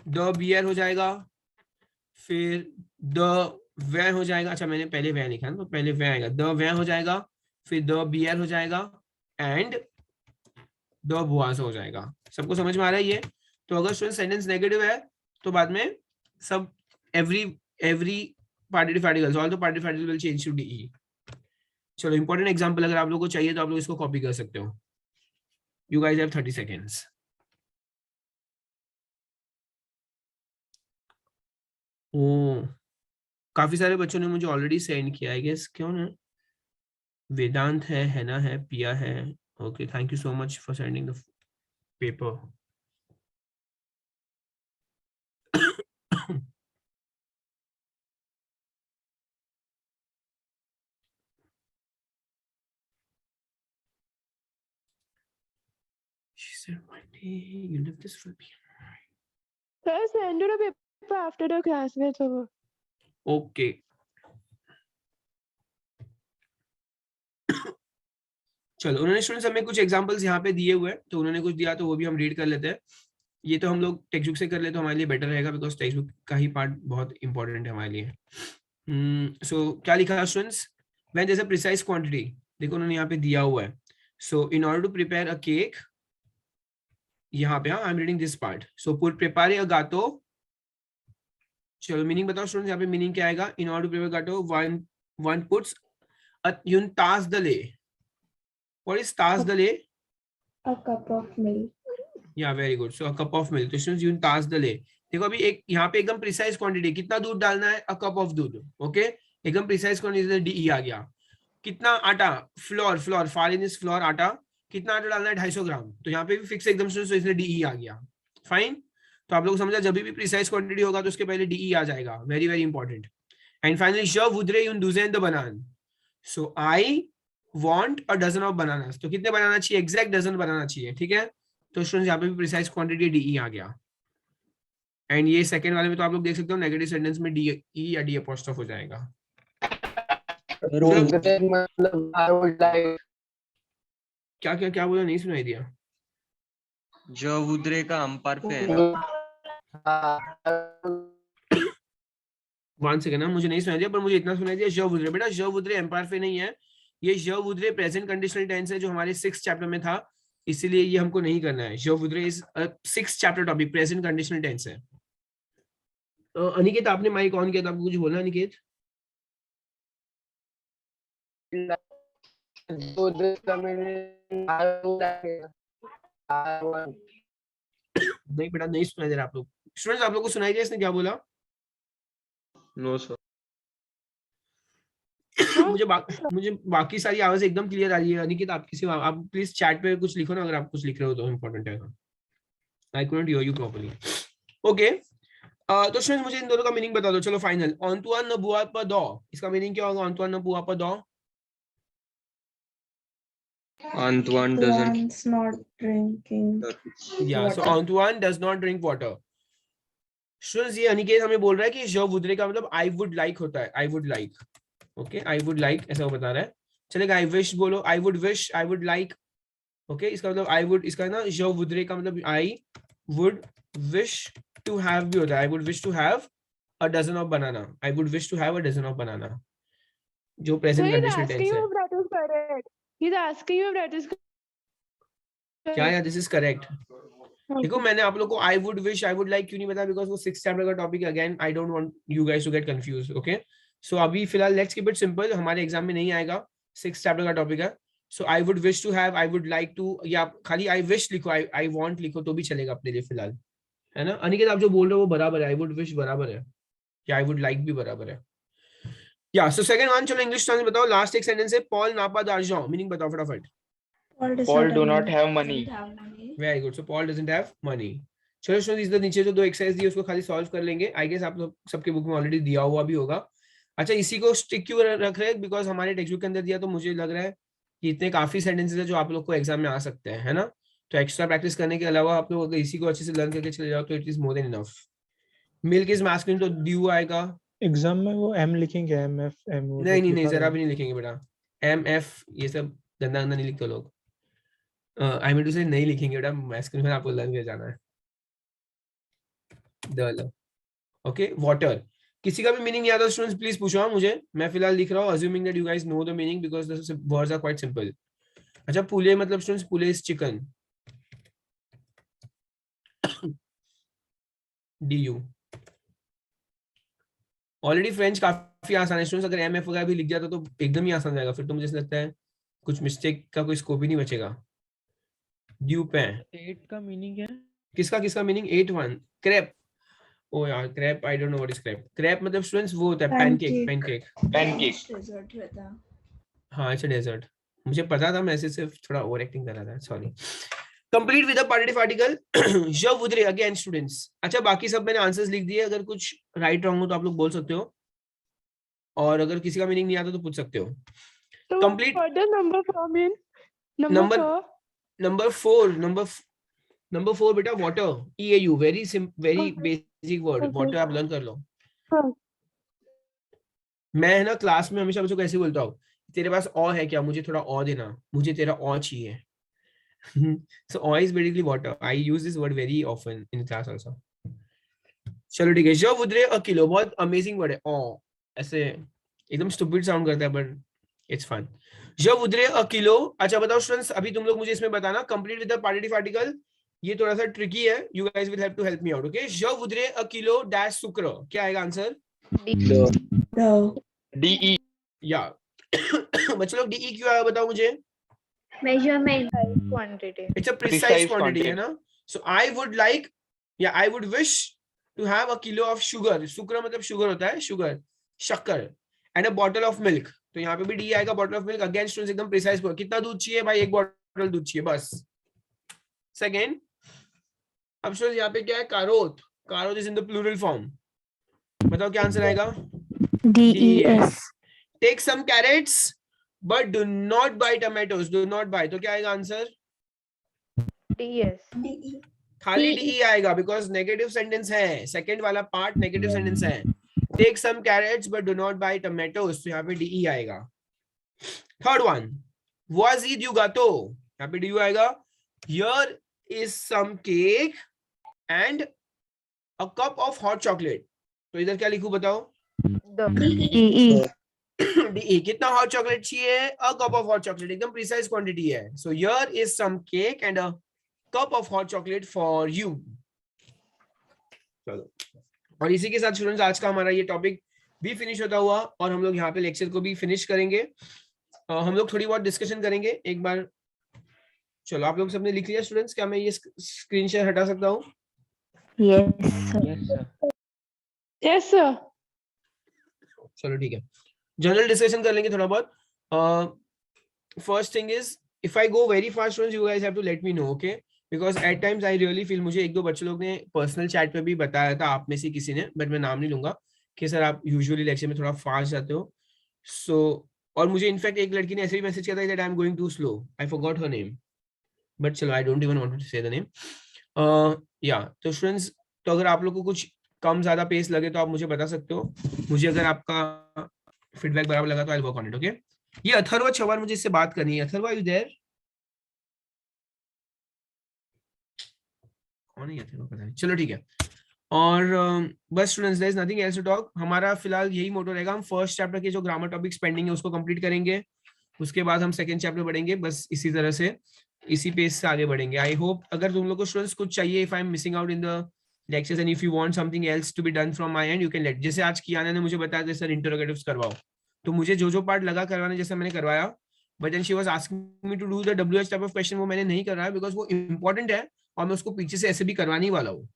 द बियर हो जाएगा, फिर द वह हो जाएगा। अच्छा मैंने पहले वह लिखा है तो पहले वह आएगा, द वह हो जाएगा, फिर द बियर हो जाएगा एंड द बुआस हो जाएगा। सबको समझ में आ रहा है ये? तो अगर स्टूडेंट सेंटेंस नेगेटिव है तो बाद में सब every partitive articles, all the partitive article will change to डी। चलो इंपॉर्टेंट एग्जांपल अगर आप लोगों को चाहिए तो आप लोग इसको कॉपी कर सकते हो। You guys have 30 seconds. ओ काफी सारे बच्चों ने मुझे ऑलरेडी सेंड किया, आई गेस क्यों ना, वेदांत है, हैना है, पिया है। Okay thank you so much for sending the paper. She said, "Wendy, you live this will be Sir, send you the paper after the class gets over. okay." चलो उन्होंने स्टूडेंट्स हमें कुछ एग्जांपल्स यहाँ पे दिए हुए हैं, तो उन्होंने कुछ दिया तो वो भी हम रीड कर लेते हैं। ये तो हम लोग टेक्स्ट बुक से कर ले तो हमारे लिए बेटर रहेगा, बिकॉज टेक्स्ट बुक का ही पार्ट बहुत इंपॉर्टेंट है हमारे लिए। सो क्या लिखा है students? When there is a precise quantity, देखो उन्होंने यहाँ पे दिया हुआ है। So in order to prepare a cake, यहाँ पे I am reading this part, so put prepare a गातो। चलो मीनिंग बताओ स्टूडेंट्स, यहाँ पे मीनिंग क्या आएगा? इन ऑर्डर टू प्रिपेयर गातो वन पुट्स यून तास दले। व्हाट इज तास दले? A cup of milk. या very good, so a cup of milk. तो स्टूडेंट्स यून तास दले, देखो अभी एक यहाँ पे एकदम प्रिसाइज क्वांटिटी, कितना दूध डालना है? अ कप ऑफ दूध। ओके एकदम प्रिसाइज क्वांटिटी, डी आ गया। कितना आटा? फ्लोर, फ्लोर फारिन इज फ्लोर, आटा। कितना आटा डालना है? 250 ग्राम। तो यहाँ पे भी फिक्स एकदम से, तो इसलिए डी आ गया। फाइन, तो आप लोग समझा जब भी प्रिसाइज क्वांटिटी होगा तो उसके पहले डी आ जाएगा, very very important. And finally श वुद्रे यून डुजेन द बनान, so I want a dozen of bananas. तो कितने बनाना चाहिए? एग्जैक्ट डजन बनाना चाहिए, ठीक है। तो स्टूडेंट्स यहाँ पे भी प्रिसाइज क्वांटिटी डी आ गया। एंड ये सेकंड वाले में तो आप लोग देख सकते हो नेगेटिव सेंटेंस में डी ई या डी अपॉस्ट्रोफ हो जाएगा। मतलब I would like क्या क्या क्या बोला? नहीं सुनाई दिया। जो उदरे का अंपार पे है। वन सेकंड ना, मुझे नहीं सुनाई दिया पर मुझे इतना सुनाई दिया, ज वुद्रे। बेटा ज वुद्रे एम्पायर पे नहीं है, ये ज वुद्रे प्रेजेंट कंडीशनल टेंस है जो हमारे 6th चैप्टर में था, इसीलिए ये हमको नहीं करना है। ज वुद्रे is 6th chapter topic, present conditional tense है। अनिकेत आपने माइक ऑन किया था, आपको कुछ बोलना अनिकेत? नहीं बेटा नहीं सुनाई दे रहा आप लोग। स्टूडेंट्स आप लोग को सुनाई दिया इसने क्या बोला? no sir. मुझे बाकी सारी आवाज एकदम क्लियर आ रही है। अनिकेत आप प्लीज चैट पे कुछ लिखो ना, अगर आप कुछ लिख रहे हो तो इम्पोर्टेंट है। I couldn't hear you properly. Okay तो स्टूडेंट्स मुझे इन दोनों का मीनिंग बता दो। चलो फाइनल, ऑन्टुआन न बुआ पर दो, इसका मीनिंग क्या होगा? ऑन्टुआन न बुआ पर दो, Antoine doesn't Antoine's not drinking या so water. Antoine does not drink water. Students ये अनिकेत हमें बोल रहा है कि ज वुद्रे का मतलब आई वुड लाइक होता है, I would like. Okay I would like ऐसा वो बता रहा है। चलेगा आई विश बोलो, आई would wish, I would like. Okay इसका मतलब आई वुड, इसका ना ज वुद्रे का मतलब I would wish to have भी होता है। I would wish to have a dozen of banana, I would wish to have a dozen of banana, जो So present he's conditional asking tense है। you if that is correct. He's asking you if that is correct. क्या यार this is correct? देखो मैंने आप लोग को आई would wish, I would like क्यों नहीं बताया? बिकॉज वो 6th चैप्टर का टॉपिक है। Again I don't want you guys to get confused. Okay so अभी फिलहाल लेट्स कीप इट सिंपल, हमारे एग्जाम में नहीं आएगा, 6th चैप्टर का टॉपिक है। So I would wish to have, I would like to, या खाली आई विश लिखो, आई वांट लिखो तो भी चलेगा अपने लिए फिलहाल, है ना। अनिकेत आप जो बोल रहे हो वो बराबर है, आई वुड विश बराबर है, या आई वुड लाइक भी बराबर है। या सो सेकंड वन, चलो इंग्लिश ट्रांसलेट बताओ। लास्ट एक सेंटेंस है, पॉल नापा d'argent, मीनिंग बताओ फटाफट। Paul do not have money. Very good, so Paul doesn't have money. चलो स्टूडेंट्स इधर नीचे जो दो एक्सरसाइज दी उसको खाली सॉल्व कर लेंगे। आई गेस आप लोग सबके बुक में ऑलरेडी दिया हुआ भी होगा। अच्छा इसी को स्टिक क्यों रख रहे हैं? बिकॉज हमारे टेक्स्ट बुक के अंदर दिया, तो मुझे लग रहा है कि इतने काफी सेंटेंसेस है जो आप लोग को एग्जाम में आ सकते हैं, है ना। तो एक्स्ट्रा प्रैक्टिस करने के अलावा आप लोग अगर इसी को अच्छे से लर्न करके चले जाओ तो it is more than enough. Milk is masculine तो ड्यू आएगा। एग्जाम में वो एम लिखेंगे, एम एफ एम। नहीं जरा भी नहीं लिखेंगे बेटा, MF ये सब गंदा गंदा नहीं लिखते लोग। आई मीन टू से नहीं लिखेंगे बेटा, मैस्कुलिन में आपको लर्न कर जाना है। द ओके वाटर, किसी का भी मीनिंग नहीं आता स्टूडेंट्स प्लीज पूछो हाँ मुझे, मैं फिलहाल लिख रहा हूँ assuming that you guys know the meaning because the words are quite simple. अच्छा पुले मतलब स्टूडेंट्स, पुले is chicken, DU। Already French काफी आसान है स्टूडेंट्स, अगर MF वगैरह भी लिख जाता तो एकदम ही आसान जाएगा, फिर तो मुझे ऐसा लगता है कुछ मिस्टेक का कोई स्कोप ही नहीं बचेगा। ड्यू पे 8 का मीनिंग है? किसका किसका मीनिंग? 8-1 क्रैप। ओ यार crap, I don't know what is crap. Crap मतलब स्टूडेंट्स वो होता है पैनकेक, पैनकेक। डेजर्ट रहता है। हाँ इट्स अ डेजर्ट, मुझे पता था, मैं ऐसे सिर्फ थोड़ा ओवर एक्टिंग कर रहा था, sorry. Complete with a partitive article, ज वुदरे अगेन स्टूडेंट्स। अच्छा बाकी सब मैंने आंसर्स लिख दिए, अगर कुछ राइट रॉन्ग हो तो आप लोग बोल सकते हो, और अगर किसी का मीनिंग नहीं आता तो पूछ सकते हो। So complete what does number 4 mean? Number- 4. Number 4 बेटा water, EAU, very very Okay. Basic word, Okay. Water आप लर्न कर लो। हाँ. मैं है ना क्लास में हमेशा बच्चों को ऐसे बोलता हूँ, तेरे पास ऑ है क्या, मुझे थोड़ा ऑ देना, मुझे तेरा ऑ चाहिए। So of is basically water. I use this word very often in class also. चलो ठीक है, जो उधरे अ किलो, बहुत अमेजिंग वर्ड है ऑ, ऐसे एकदम स्टूपिड साउंड करता है बट इट्स फन। जो उधरे अ किलो। अच्छा बताओ स्टूडेंट्स, अभी तुम लोग मुझे इसमें बताना, complete with the partitive article, ये थोड़ा सा ट्रिकी है, you guys will have to help me out. Okay, जो उधरे अ किलो डैश शुक्र, क्या आएगा आंसर? DE या बच्चों लोग DE क्यों आया बताओ मुझे? Measurement. Quantity. It's a precise Precise quantity है quantity. ना? So I would like, yeah, I would wish to have a kilo of sugar. सुक्र मतलब शुगर होता है, शुगर, शक्कर, and a bottle of milk. तो यहाँ पे भी D आएगा, bottle of milk। Again students एकदम precise, कितना दूध चाहिए भाई? एक बॉटल दूध चाहिए बस। Second, अब स्टूडेंट्स यहाँ पे क्या है? कारोत, कारोत is in the plural form। बताओ क्या आंसर आएगा? DES। Take some carrots but do not buy tomatoes, do not buy, तो क्या आएगा आंसर? DS. खाली DE आएगा बिकॉज नेगेटिव सेंटेंस है, सेकंड वाला पार्ट नेगेटिव सेंटेंस है। Take some carrots but do not buy tomatoes, तो यहाँ पे DE आएगा। थर्ड वन, वाज ईद यू गातो, यहाँ पे DU आएगा। Here is some cake and a cup of hot chocolate, तो इधर क्या लिखूं बताओ? DE, कितना हॉट चॉकलेट चाहिए? A cup of hot chocolate, एकदम प्रिसाइज क्वांटिटी है। So here is some cake and a cup of hot chocolate for you. चलो, और इसी के साथ स्टूडेंट्स आज का हमारा ये टॉपिक भी फिनिश होता हुआ, और हम लोग यहाँ पे लेक्चर को भी फिनिश करेंगे। हम लोग थोड़ी बहुत डिस्कशन करेंगे एक बार। चलो आप लोग सबने लिख लिया स्टूडेंट्स? क्या मैं ये स्क्रीन शेयर हटा सकता हूँ? Yes sir. चलो ठीक है, जनरल डिस्कशन कर लेंगे थोड़ा बहुत। First thing is, if I go very fast students you guys have to let me know, okay, because at times I really feel, मुझे एक दो बच्चे लोग ने पर्सनल चैट पे भी बताया था, आप में से किसी ने, बट मैं नाम नहीं लूंगा, कि सर आप यूजुअली लेक्चर में थोड़ा फास्ट जाते हो। सो और मुझे इनफैक्ट एक लड़की ने ऐसे भी मैसेज किया था that I am going to slow, I forgot her name, but चलो I don't even want to say the name. या तो स्टूडेंट्स, तो अगर आप लोग को कुछ कम ज्यादा पेस लगे तो आप मुझे बता सकते हो, मुझे अगर आपका फीडबैक बराबर लगा तो I will work on it. Okay, ये अथर्व चौहान, मुझे इससे बात करनी है। Atharva, are you there? कौन है अथर्व, पता नहीं, चलो ठीक है। और बस students, there is nothing else to talk. हमारा फिलहाल यही मोटो रहेगा, हम फर्स्ट चैप्टर के जो ग्रामर टॉपिक्स पेंडिंग है उसको कंप्लीट करेंगे, उसके बाद हम सेकंड चैप्टर बढ़ेंगे, बस इसी तरह से, इसी पेस से आगे बढ़ेंगे। आई होप अगर तुम लोग को स्टूडेंट्स कुछ चाहिए, if I am missing out in the lectures and if you want something else to be done from my end, you can let. जैसे आज कियाना ने मुझे बताया कि सर इंटरोगेटिव्स करवाओ, तो मुझे जो जो पार्ट लगा करवाने जैसे मैंने करवाया, but then she was asking me to do the WH type of question, वो मैंने नहीं कर रहा है बिकॉज वो इंपॉर्टेंट है और मैं उसको पीछे से ऐसे भी करवाने वाला हूँ,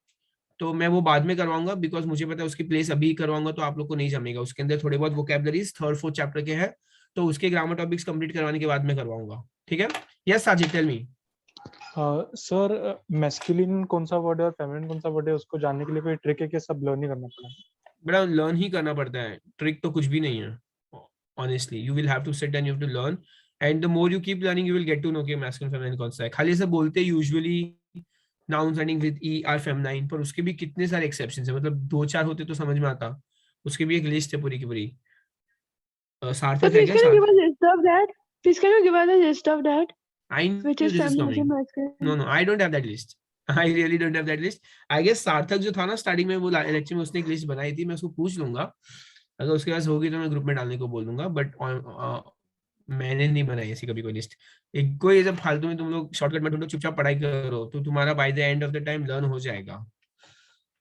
तो मैं वो बाद में करवाऊंगा बिकॉज मुझे पता है उसकी प्लेस अभी करवाऊंगा तो आप लोग को नहीं जमेगा। उसके अंदर थोड़े बहुत वोकैबुलरीज थर्ड फोर्थ चैप्टर के हैं, तो उसके ग्रामर टॉपिक्स कंप्लीट करवाने के बाद मैं करवाऊंगा, ठीक है? Yes Sajid, tell me. Sir masculine कौन सा वर्ड है और फेमिनिन कौन सा वर्ड है, उसको जानने के लिए कोई ट्रिक है कि सब लर्न ही करना पड़ता है? बड़ा लर्न ही करना पड़ता है, ट्रिक तो कुछ भी नहीं है। Honestly you will have to sit and you have to learn, and the more you keep learning you will get to know कि मैस्कुलिन फेमिनिन कौन सा है। खाली ऐसे बोलते usually nouns ending with E R feminine, पर उसके भी कितने सारे एक्सेप्शंस है, मतलब 2-4 होते तो समझ में आता, उसकी भी एक लिस्ट है पूरी की पूरी। So सार्थक है please क्या? can you give a list of that? Please can you give us a list of that? I knew Which is this is feminism coming. masculine? No, I don't have that list. I really don't have that list. I guess सार्थक जो था ना starting में वो lecture में उसने एक list बनाई थी, मैं उसको पूछ लूंगा, अगर उसके पास होगी तो मैं ग्रुप में डालने को बोल दूंगा, बट मैंने नहीं बनाई ऐसी कभी कोई लिस्ट। एक कोई जब फालतू में तुम लोग शॉर्टकट में ढूंढो, चुपचाप पढ़ाई करो तो तुम्हारा by the end of the time learn हो जाएगा,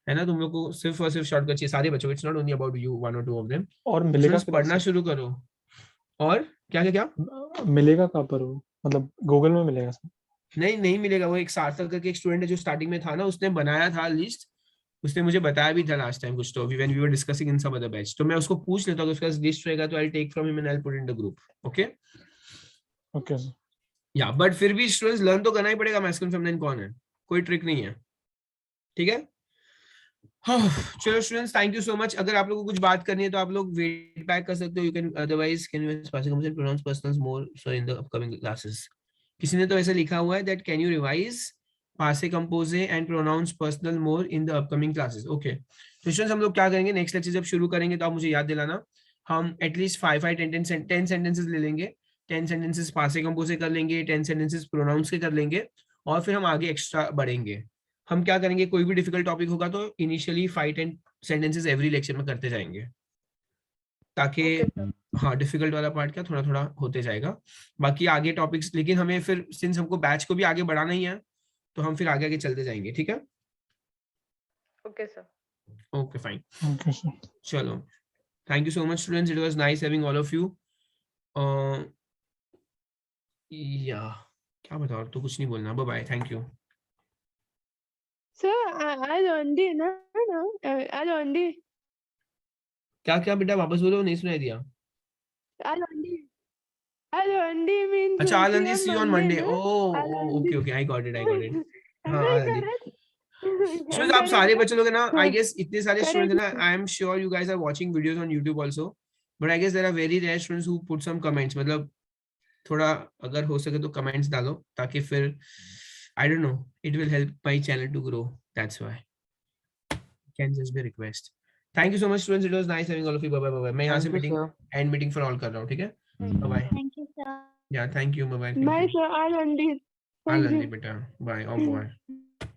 है ना। तुम लोग को सिर्फ और सिर्फ शॉर्टकट चाहिए, सारे बच्चों, it's not only about you, one और टू ऑफ देम। और मिलेगा किधर पढ़ना से? शुरू करो। और क्या क्या क्या मिलेगा कहाँ पर वो? मतलब गूगल में मिलेगा सर? नहीं मिलेगा। वो एक सार्थक करके एक स्टूडेंट है जो स्टार्टिंग में था ना, उसने बनाया था लिस्ट, उसने मुझे बताया भी था लास्ट टाइम कुछ, तो when we were discussing in some other batch, तो मैं उसको पूछ लेता हूँ उसके पास लिस्ट रहेगा तो I take from him and I put in the group. Okay okay sir. या बट फिर भी स्टूडेंट्स लर्न तो करना ही पड़ेगा मैस्कुलिन फेमिनिन कौन है, कोई ट्रिक नहीं है, ठीक है। चलो students, thank you so much. अगर आप लोगों को कुछ बात करनी है तो आप लोग वेट बैक कर सकते हो, you can otherwise can you pronounce personals more so in the upcoming classes. किसी ने तो ऐसे लिखा हुआ है that can you revise pass compose and pronounce personal more in the upcoming classes. Okay तो स्टूडेंट्स, हम लोग क्या करेंगे, नेक्स्ट लेक्चर जब शुरू करेंगे तो आप मुझे याद दिलाना, हम एटलीस्ट 5-10 सेंटेंसेस ले लेंगे, 10 सेंटेंसेस पासे कंपोजे कर लेंगे, 10 सेंटेंसेस प्रोनाउंस के कर लेंगे, और फिर हम आगे एक्स्ट्रा बढ़ेंगे। हम क्या करेंगे, कोई भी डिफिकल्ट टॉपिक होगा तो इनिशियली 5-10 सेंटेंसेस एवरी लेक्चर में करते जाएंगे, ताकि हाँ डिफिकल्ट वाला पार्ट क्या थोड़ा थोड़ा होते जाएगा, बाकी आगे टॉपिक्स। लेकिन हमें फिर सिंस हमको बैच को भी आगे बढ़ाना ही है तो हम फिर आगे आगे चलते जाएंगे, ठीक है। Okay, sir. Okay fine, okay sir. चलो thank you so much students, it was nice having all of you. या क्या बताओ, तो कुछ नहीं बोलना, bye bye, thank you. Sir, I learned it, no, I learned it. क्या क्या बेटा वापस बोलो, नहीं सुनाई दिया। I learned it means अच्छा we'll Anandi, see you on Monday. no? Okay okay, I got it Am हाँ I Anandi. correct? Students Am आप सारे correct? बच्चे लोग हैं ना, आई गेस इतने सारे Correct. स्टूडेंट्स हैं ना, I am sure you guys are watching videos on YouTube also, but I guess there are very rare students who put some comments, मतलब थोड़ा अगर हो सके तो कमेंट्स डालो, ताकि फिर I don't know, it will help my channel to grow, that's why can just be request. Thank you so much students, it was nice having all of you, bye bye. मैं यहाँ से Thank you, meeting sir. And meeting for all कर रहा हूँ, ठीक है, bye bye. Thank you, sir. या thank you, bye bye, Bye, sir. I learned it. Thank Anandi you. बेटा, बाय, और बाय।